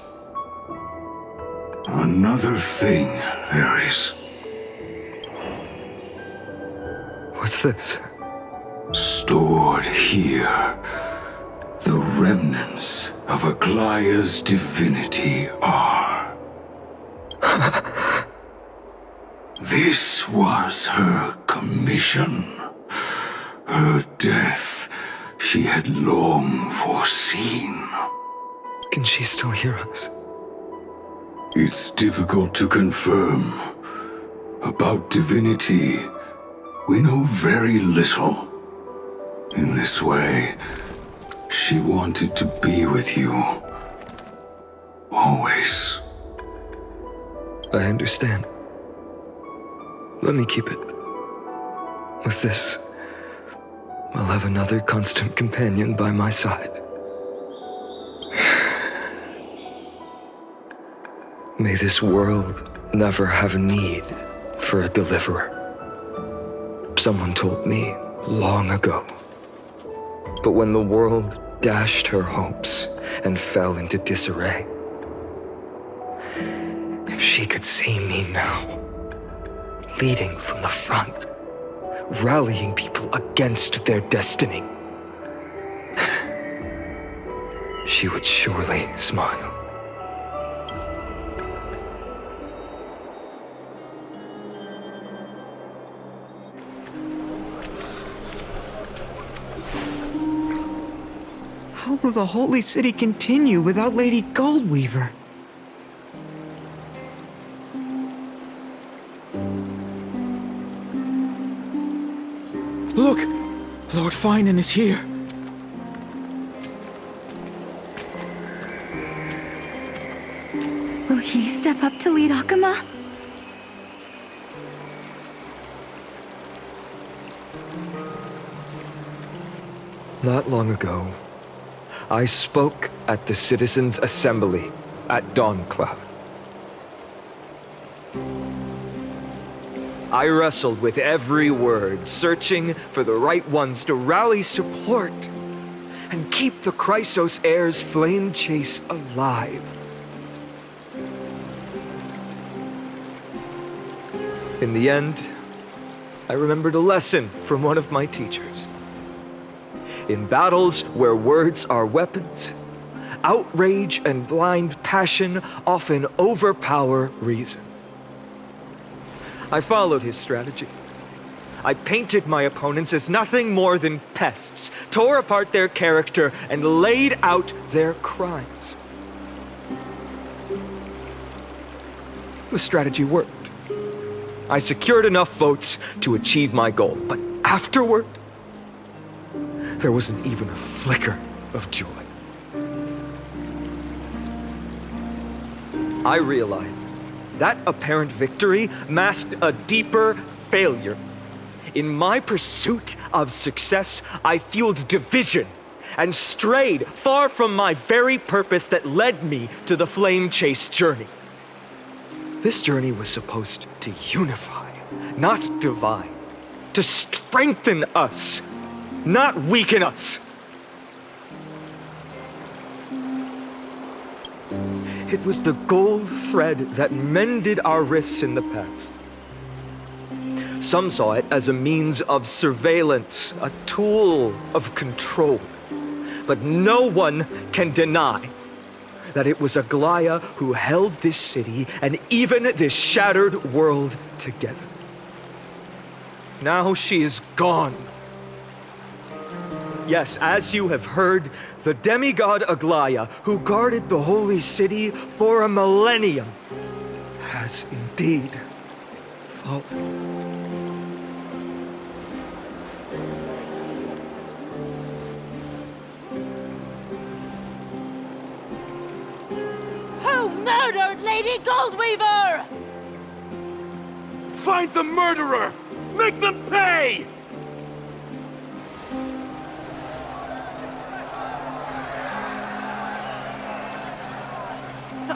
Speaker 7: Another thing there is.
Speaker 9: What's this?
Speaker 7: Stored here, the remnants of Aglaea's divinity are. This was her commission. Her death she had long foreseen.
Speaker 9: Can she still hear us?
Speaker 7: It's difficult to confirm. About divinity, we know very little. In this way, she wanted to be with you. Always.
Speaker 9: I understand. Let me keep it. With this, I'll have another constant companion by my side. May this world never have need for a deliverer. Someone told me long ago. But when the world dashed her hopes and fell into disarray. If she could see me now, leading from the front, rallying people against their destiny, she would surely smile.
Speaker 11: How will the Holy City continue without Lady Goldweaver? Look! Lord Finan is here.
Speaker 2: Will he step up to lead Akama?
Speaker 9: Not long ago, I spoke at the Citizens' Assembly at Dawncloud. I wrestled with every word, searching for the right ones to rally support and keep the Chrysos heir's flame chase alive. In the end, I remembered a lesson from one of my teachers. In battles where words are weapons, outrage and blind passion often overpower reason. I followed his strategy. I painted my opponents as nothing more than pests, tore apart their character, and laid out their crimes. The strategy worked. I secured enough votes to achieve my goal, but afterward, there wasn't even a flicker of joy. I realized that apparent victory masked a deeper failure. In my pursuit of success, I fueled division and strayed far from my very purpose that led me to the flame chase journey. This journey was supposed to unify, not divide, to strengthen us, not weaken us. It was the gold thread that mended our rifts in the past. Some saw it as a means of surveillance, a tool of control. But no one can deny that it was Aglaea who held this city and even this shattered world together. Now she is gone. Yes, as you have heard, the demigod Aglaea, who guarded the holy city for a millennium, has indeed fallen.
Speaker 12: Who murdered Lady Goldweaver?
Speaker 8: Find the murderer! Make them pay!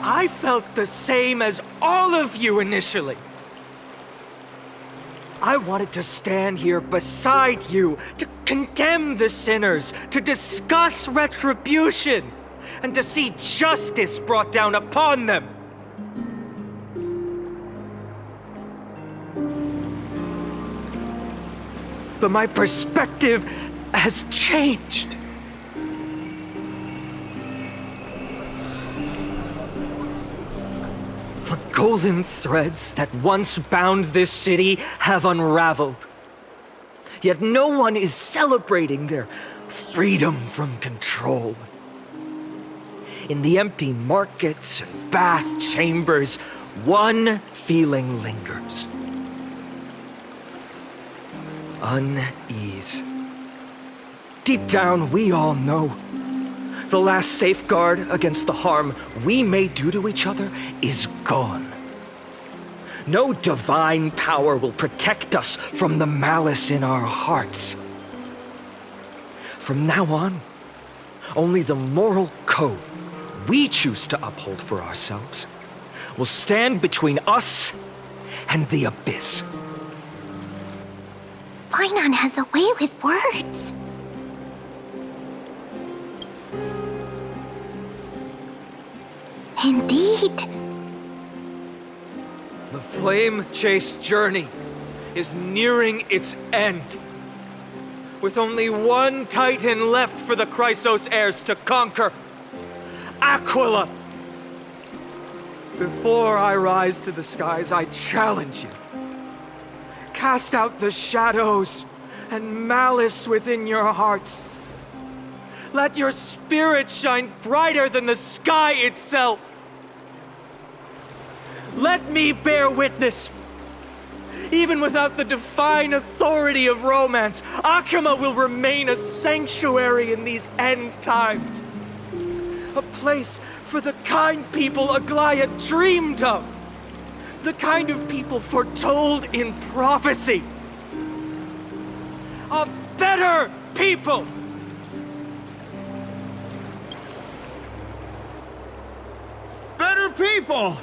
Speaker 11: I felt the same as all of you initially. I wanted to stand here beside you, to condemn the sinners, to discuss retribution, and to see justice brought down upon them. But my perspective has changed. The golden threads that once bound this city have unraveled. Yet no one is celebrating their freedom from control. In the empty markets and bath chambers, one feeling lingers. Unease. Deep down, we all know the last safeguard against the harm we may do to each other is gone. No divine power will protect us from the malice in our hearts. From now on, only the moral code we choose to uphold for ourselves will stand between us and the abyss.
Speaker 1: Finan has a way with words. Indeed.
Speaker 11: The flame chase journey is nearing its end. With only one Titan left for the Chrysos heirs to conquer. Aquila! Before I rise to the skies, I challenge you. Cast out the shadows and malice within your hearts. Let your spirit shine brighter than the sky itself. Let me bear witness. Even without the divine authority of romance, Akama will remain a sanctuary in these end times. A place for the kind people Aglaea dreamed of. The kind of people foretold in prophecy. A better people!
Speaker 13: Better people!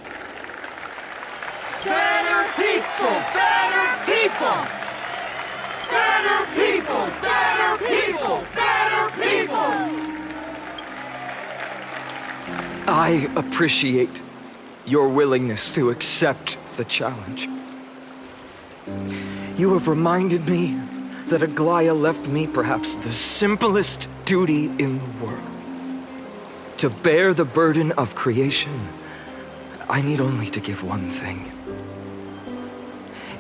Speaker 13: Better people! Better people! Better people! Better people! Better people!
Speaker 11: I appreciate your willingness to accept the challenge. You have reminded me that Aglaea left me perhaps the simplest duty in the world. To bear the burden of creation, I need only to give one thing.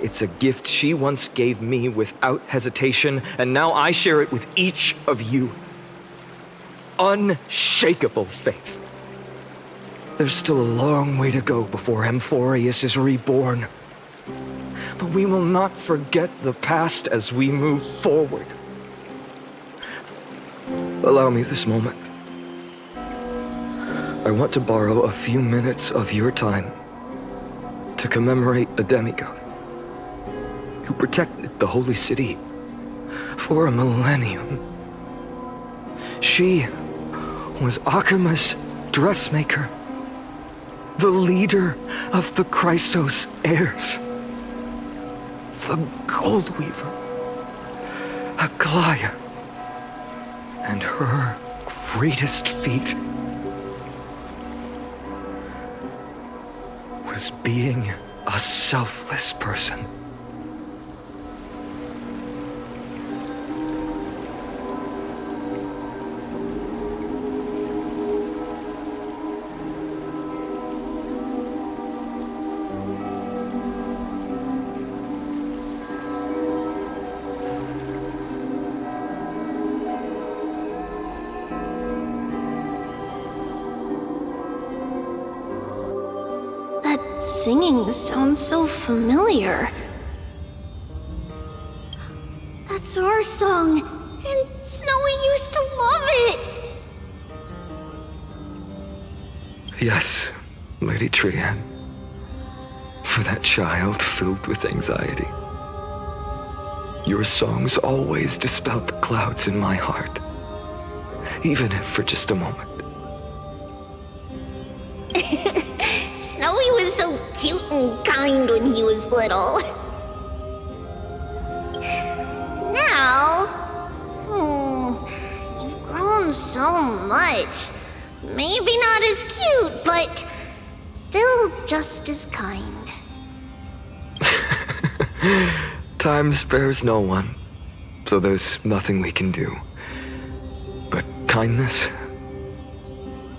Speaker 11: It's a gift she once gave me without hesitation, and now I share it with each of you. Unshakable faith. There's still a long way to go before Amphorius is reborn. But we will not forget the past as we move forward. Allow me this moment. I want to borrow a few minutes of your time to commemorate a demigod who protected the holy city for a millennium. She was Akama's dressmaker, the leader of the Chrysos heirs, the Gold Weaver, Aglaea, and her greatest feat was being a selfless person.
Speaker 1: Singing sounds so familiar. That's our song, and Snowy used to love it!
Speaker 11: Yes, Lady Trian. For that child filled with anxiety. Your songs always dispelled the clouds in my heart, even if for just a moment.
Speaker 1: Snowy was so cute and kind when he was little. Now, you've grown so much. Maybe not as cute, but still just as kind.
Speaker 11: Time spares no one, so there's nothing we can do. But kindness,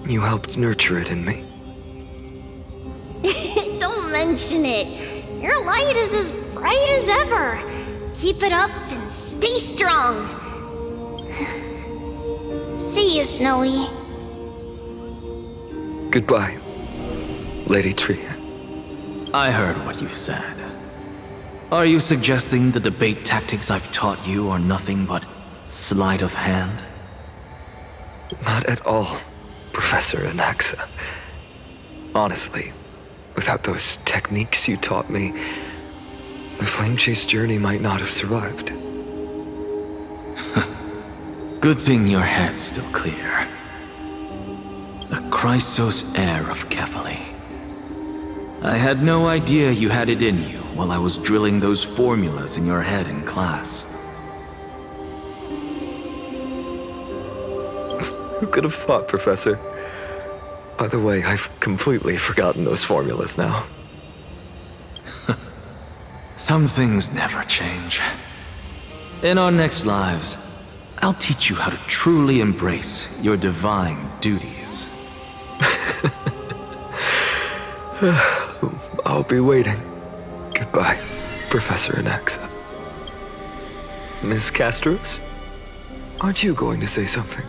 Speaker 11: you helped nurture it in me.
Speaker 1: Don't mention it. Your light is as bright as ever. Keep it up and stay strong. See you, Snowy.
Speaker 11: Goodbye, Lady Trian.
Speaker 14: I heard what you said. Are you suggesting the debate tactics I've taught you are nothing but sleight of hand?
Speaker 11: Not at all, Professor Anaxa. Honestly, without those techniques you taught me, the flame chase journey might not have survived.
Speaker 14: Good thing your head's still clear. The Chrysos heir of Kephale. I had no idea you had it in you while I was drilling those formulas in your head in class.
Speaker 11: Who could have thought, Professor?
Speaker 9: By the way, I've completely forgotten those formulas now.
Speaker 14: Some things never change. In our next lives, I'll teach you how to truly embrace your divine duties.
Speaker 9: I'll be waiting. Goodbye, Professor Anaxa. Miss Castros? Aren't you going to say something?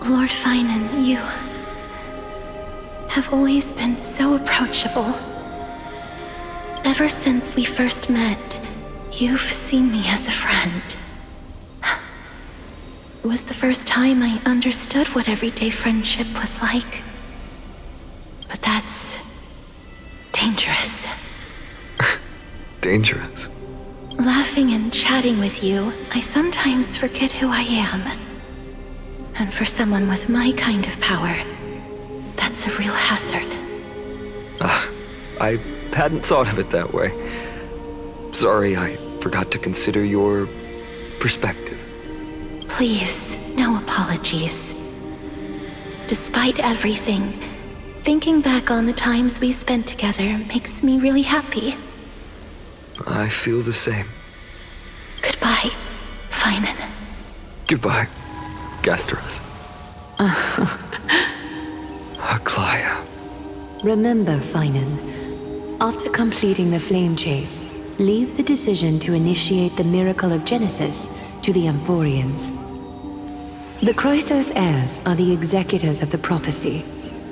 Speaker 10: Lord Finan, you have always been so approachable. Ever since we first met, you've seen me as a friend. It was the first time I understood what everyday friendship was like. But that's dangerous.
Speaker 9: Dangerous?
Speaker 10: Laughing and chatting with you, I sometimes forget who I am. And for someone with my kind of power, that's a real hazard.
Speaker 9: I hadn't thought of it that way. Sorry, I forgot to consider your perspective.
Speaker 10: Please, no apologies. Despite everything, thinking back on the times we spent together makes me really happy.
Speaker 9: I feel the same.
Speaker 10: Goodbye, Finan.
Speaker 9: Goodbye, Castros. Aglaea.
Speaker 6: Remember, Finan, after completing the flame chase, leave the decision to initiate the miracle of Genesis to the Amphorians. The Chrysos heirs are the executors of the prophecy,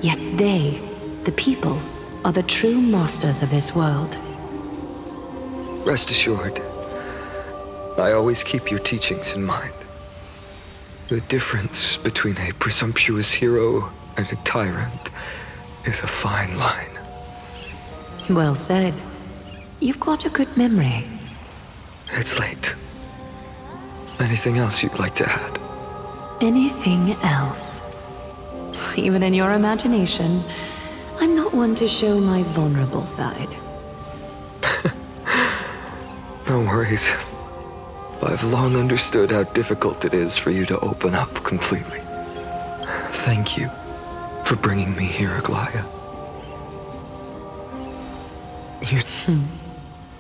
Speaker 6: yet they, the people, are the true masters of this world.
Speaker 9: Rest assured, I always keep your teachings in mind. The difference between a presumptuous hero and a tyrant is a fine line.
Speaker 6: Well said. You've got a good memory.
Speaker 9: It's late. Anything else you'd like to add?
Speaker 6: Anything else? Even in your imagination, I'm not one to show my vulnerable side.
Speaker 9: No worries. I've long understood how difficult it is for you to open up completely. Thank you for bringing me here, Aglaea.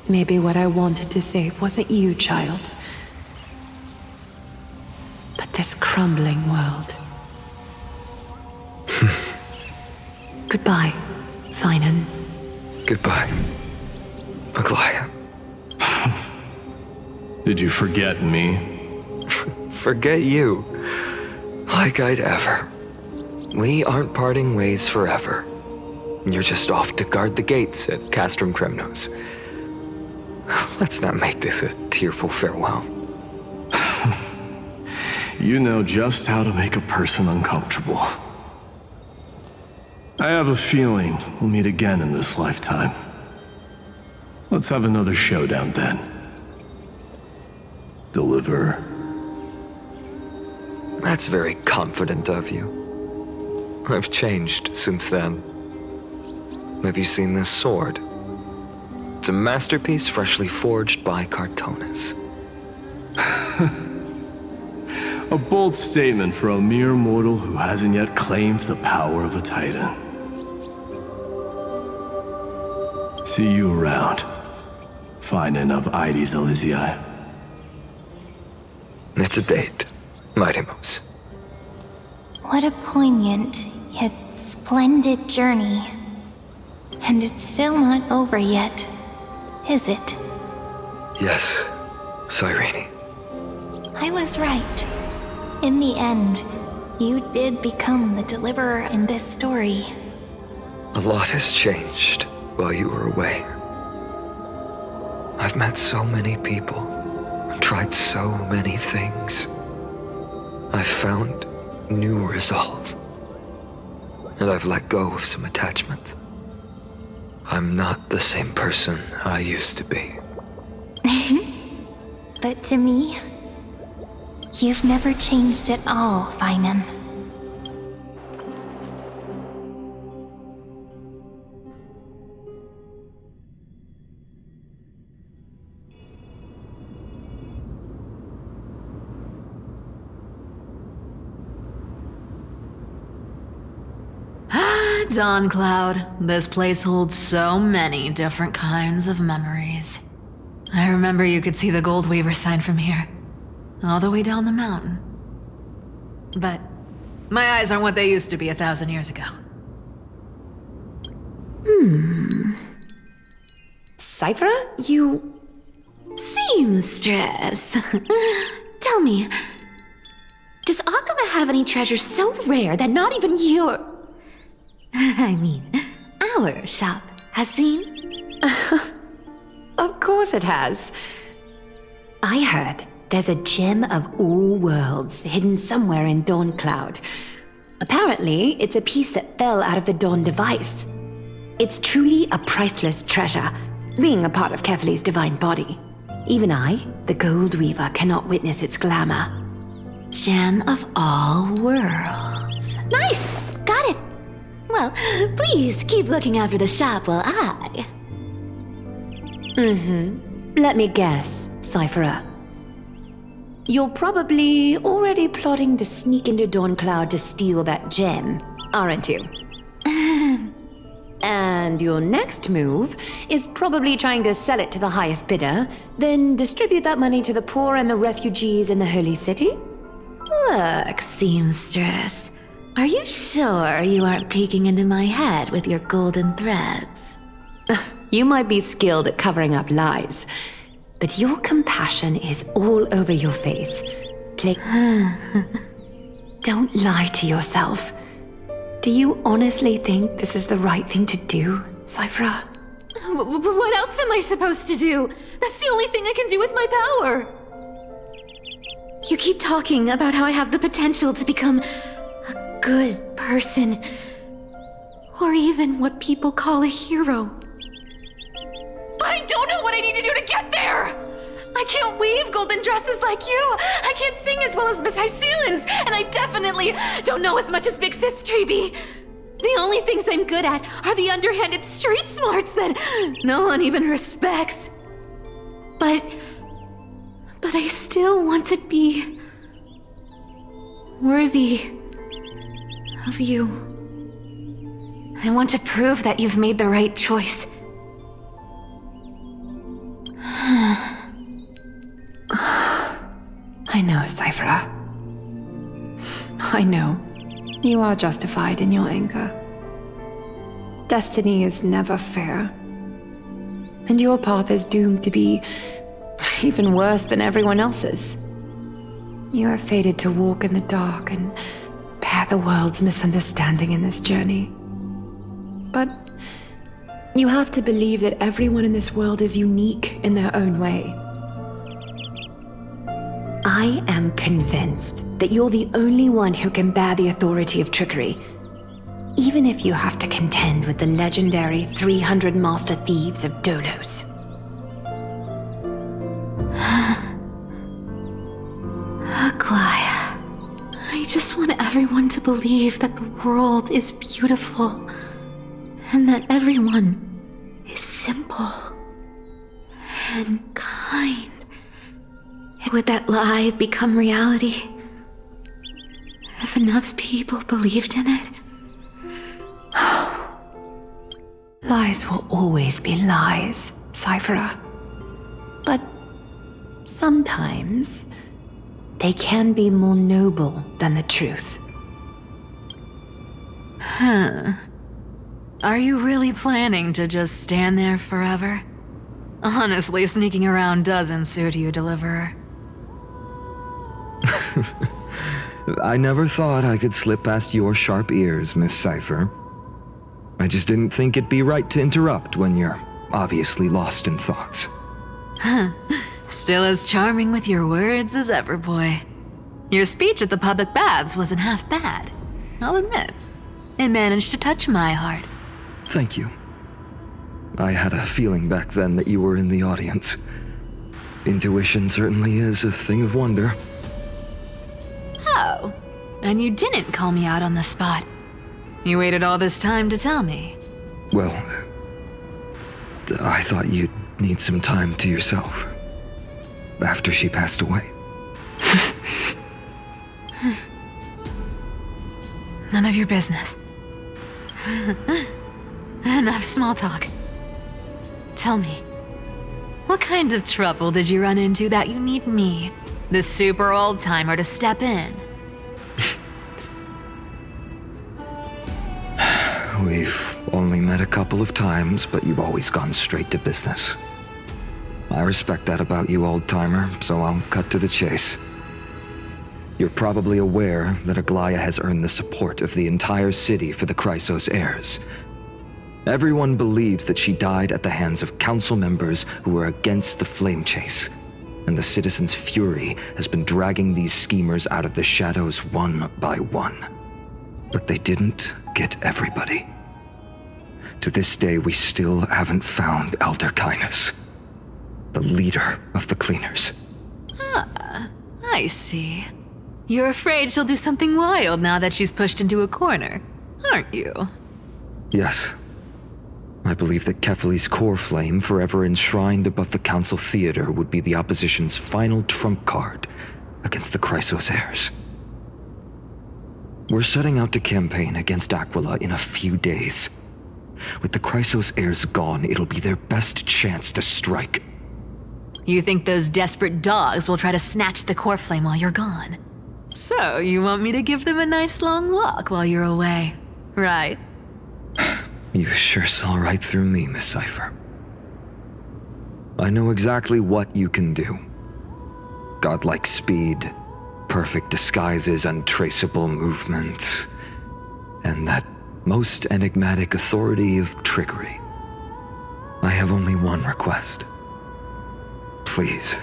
Speaker 6: Maybe what I wanted to save wasn't you, child, but this crumbling world. Goodbye, Finan.
Speaker 9: Goodbye, Aglaea.
Speaker 14: Did you forget me?
Speaker 9: Forget you? Like I'd ever. We aren't parting ways forever. You're just off to guard the gates at Castrum Kremnos. Let's not make this a tearful farewell.
Speaker 14: You know just how to make a person uncomfortable. I have a feeling we'll meet again in this lifetime. Let's have another showdown then. Deliver.
Speaker 9: That's very confident of you. I've changed since then. Have you seen this sword? It's a masterpiece freshly forged by Chartonus.
Speaker 14: A bold statement for a mere mortal who hasn't yet claimed the power of a titan. See you around, Finan of Ides Algeae.
Speaker 9: It's a date, Mightimos.
Speaker 1: What a poignant, yet splendid journey. And it's still not over yet, is it?
Speaker 9: Yes, Cyrene.
Speaker 1: I was right. In the end, you did become the deliverer in this story.
Speaker 9: A lot has changed while you were away. I've met so many people, tried so many things. I've found new resolve. And I've let go of some attachments. I'm not the same person I used to be.
Speaker 1: But to me, you've never changed at all, Finan.
Speaker 2: Dawn Cloud, this place holds so many different kinds of memories. I remember you could see the Gold Weaver sign from here, all the way down the mountain. But my eyes aren't what they used to be 1,000 years ago.
Speaker 6: Cipher, you...
Speaker 10: Seamstress. Tell me, does Aglaea have any treasures so rare that not even your... I mean, our shop has seen?
Speaker 6: Of course it has. I heard there's a gem of all worlds hidden somewhere in Dawn Cloud. Apparently, it's a piece that fell out of the Dawn device. It's truly a priceless treasure, being a part of Kefali's divine body. Even I, the Gold Weaver, cannot witness its glamour.
Speaker 10: Gem of all worlds. Nice! Got it! Well, please keep looking after the shop while I...
Speaker 6: Let me guess, Cipher. You're probably already plotting to sneak into Dawn Cloud to steal that gem, aren't you? And your next move is probably trying to sell it to the highest bidder, then distribute that money to the poor and the refugees in the Holy City?
Speaker 10: Look, Seamstress. Are you sure you aren't peeking into my head with your golden threads?
Speaker 6: You might be skilled at covering up lies, but your compassion is all over your face. Click. Don't lie to yourself. Do you honestly think this is the right thing to do, Cipher?
Speaker 2: What else am I supposed to do? That's the only thing I can do with my power. You keep talking about how I have the potential to become a good person, or even what people call a hero. But I don't know what I need to do to get there! I can't weave golden dresses like you! I can't sing as well as Miss Hyceelins! And I definitely don't know as much as Big Sis Treeby! The only things I'm good at are the underhanded street smarts that no one even respects. But I still want to be worthy of you. I want to prove that you've made the right choice.
Speaker 5: I know, Cipher. I know. You are justified in your anger. Destiny is never fair. And your path is doomed to be even worse than everyone else's. You are fated to walk in the dark and bear the world's misunderstanding in this journey. But you have to believe that everyone in this world is unique in their own way.
Speaker 6: I am convinced that you're the only one who can bear the authority of trickery, even if you have to contend with the legendary 300 master thieves of Dolos.
Speaker 10: Aglaea.
Speaker 2: I just want everyone to believe that the world is beautiful, and that everyone is simple and kind.
Speaker 10: Would that lie become reality? If enough people believed in it?
Speaker 5: Lies will always be lies, Cipher.
Speaker 6: But sometimes they can be more noble than the truth.
Speaker 2: Are you really planning to just stand there forever? Honestly, sneaking around doesn't suit you, Deliverer.
Speaker 9: I never thought I could slip past your sharp ears, Miss Cipher. I just didn't think it'd be right to interrupt when you're obviously lost in thoughts.
Speaker 2: Still as charming with your words as ever, boy. Your speech at the public baths wasn't half bad, I'll admit. It managed to touch my heart.
Speaker 9: Thank you. I had a feeling back then that you were in the audience. Intuition certainly is a thing of wonder.
Speaker 2: Oh, and you didn't call me out on the spot. You waited all this time to tell me.
Speaker 9: Well, I thought you'd need some time to yourself. After she passed away.
Speaker 2: None of your business. Enough small talk. Tell me, what kind of trouble did you run into that you need me, the super old-timer, to step in?
Speaker 9: We've only met a couple of times, but you've always gone straight to business. I respect that about you, old-timer, so I'll cut to the chase. You're probably aware that Aglaea has earned the support of the entire city for the Chrysos heirs. Everyone believes that she died at the hands of council members who were against the flame chase, and the citizens' fury has been dragging these schemers out of the shadows one by one. But they didn't get everybody. To this day, we still haven't found Elder Kindness, the leader of the cleaners.
Speaker 2: Ah, I see. You're afraid she'll do something wild now that she's pushed into a corner, aren't you?
Speaker 9: Yes. I believe that Kefali's core flame, forever enshrined above the council theater, would be the opposition's final trump card against the Chrysos heirs. We're setting out to campaign against Aglaea in a few days. With the Chrysos heirs gone, it'll be their best chance to strike.
Speaker 2: You think those desperate dogs will try to snatch the core flame while you're gone? So, you want me to give them a nice long walk while you're away, right?
Speaker 9: You sure saw right through me, Miss Cipher. I know exactly what you can do. Godlike speed, perfect disguises, untraceable movement, and that most enigmatic authority of trickery. I have only one request. Please,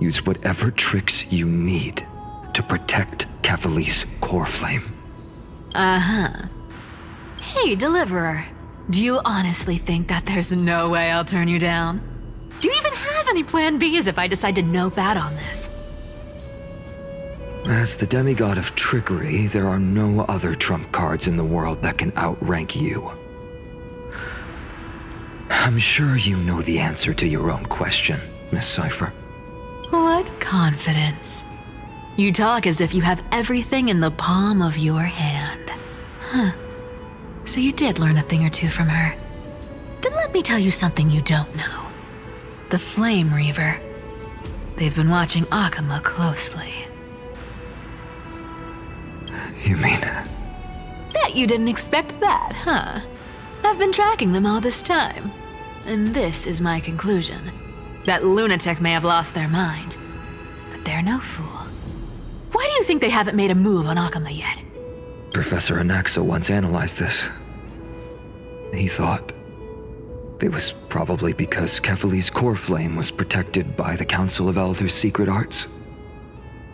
Speaker 9: use whatever tricks you need to protect Kefali's core flame.
Speaker 2: Uh-huh. Hey, Deliverer. Do you honestly think that there's no way I'll turn you down? Do you even have any plan Bs if I decide to nope out on this?
Speaker 9: As the demigod of trickery, there are no other trump cards in the world that can outrank you. I'm sure you know the answer to your own question, Miss Cipher.
Speaker 2: What confidence. You talk as if you have everything in the palm of your hand. Huh. So you did learn a thing or two from her. Then let me tell you something you don't know. The Flame Reaver. They've been watching Akama closely.
Speaker 9: You mean...
Speaker 2: Bet you didn't expect that, huh? I've been tracking them all this time. And this is my conclusion. That lunatic may have lost their mind, but they're no fool. Why do you think they haven't made a move on Akama yet?
Speaker 9: Professor Anaxa once analyzed this. He thought it was probably because Kefali's core flame was protected by the Council of Elders' secret arts.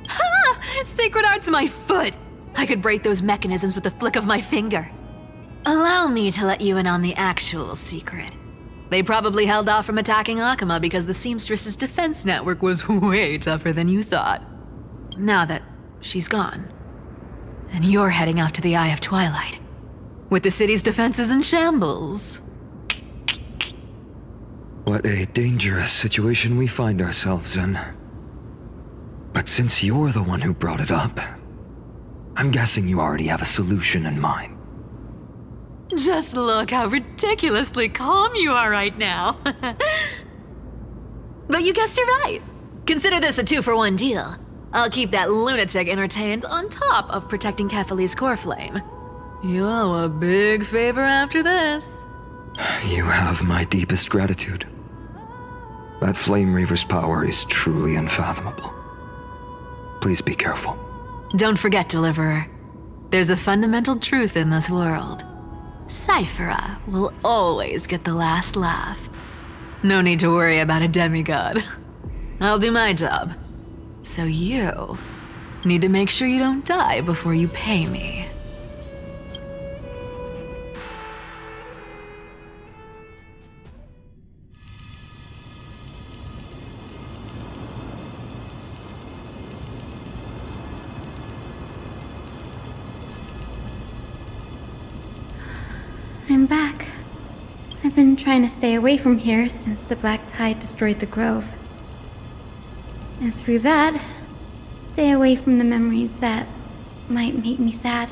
Speaker 2: Ha! Sacred art's my foot! I could break those mechanisms with the flick of my finger. Allow me to let you in on the actual secret. They probably held off from attacking Akama because the Seamstress's defense network was way tougher than you thought. Now that she's gone, and you're heading out to the Eye of Twilight, with the city's defenses in shambles.
Speaker 9: What a dangerous situation we find ourselves in. But since you're the one who brought it up, I'm guessing you already have a solution in mind.
Speaker 2: Just look how ridiculously calm you are right now. But you guessed it right. Consider this a 2-for-1 deal. I'll keep that lunatic entertained on top of protecting Kefali's core flame. You owe a big favor after this.
Speaker 9: You have my deepest gratitude. That Flame Reaver's power is truly unfathomable. Please be careful.
Speaker 2: Don't forget, Deliverer. There's a fundamental truth in this world. Cyphera will always get the last laugh. No need to worry about a demigod. I'll do my job. So you need to make sure you don't die before you pay me.
Speaker 10: I'm back. I've been trying to stay away from here since the Black Tide destroyed the grove. And through that, stay away from the memories that might make me sad.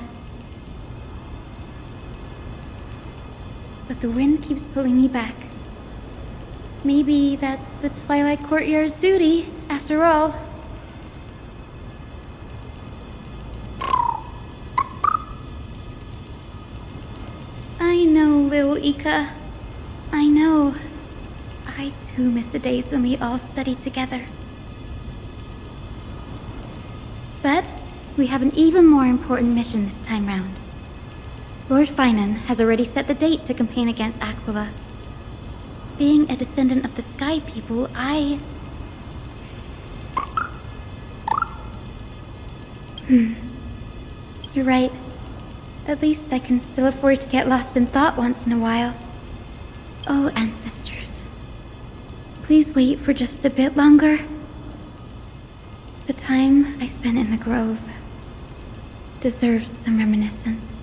Speaker 10: but the wind keeps pulling me back. Maybe that's the Twilight Courtyard's duty, after all. I know, little Ika. I know. I too miss the days when we all studied together. But we have an even more important mission this time round. Lord Finan has already set the date to campaign against Aquila. Being a descendant of the Sky People, You're right. At least I can still afford to get lost in thought once in a while. Oh, ancestors. Please wait for just a bit longer. The time I spent in the grove deserves some reminiscence.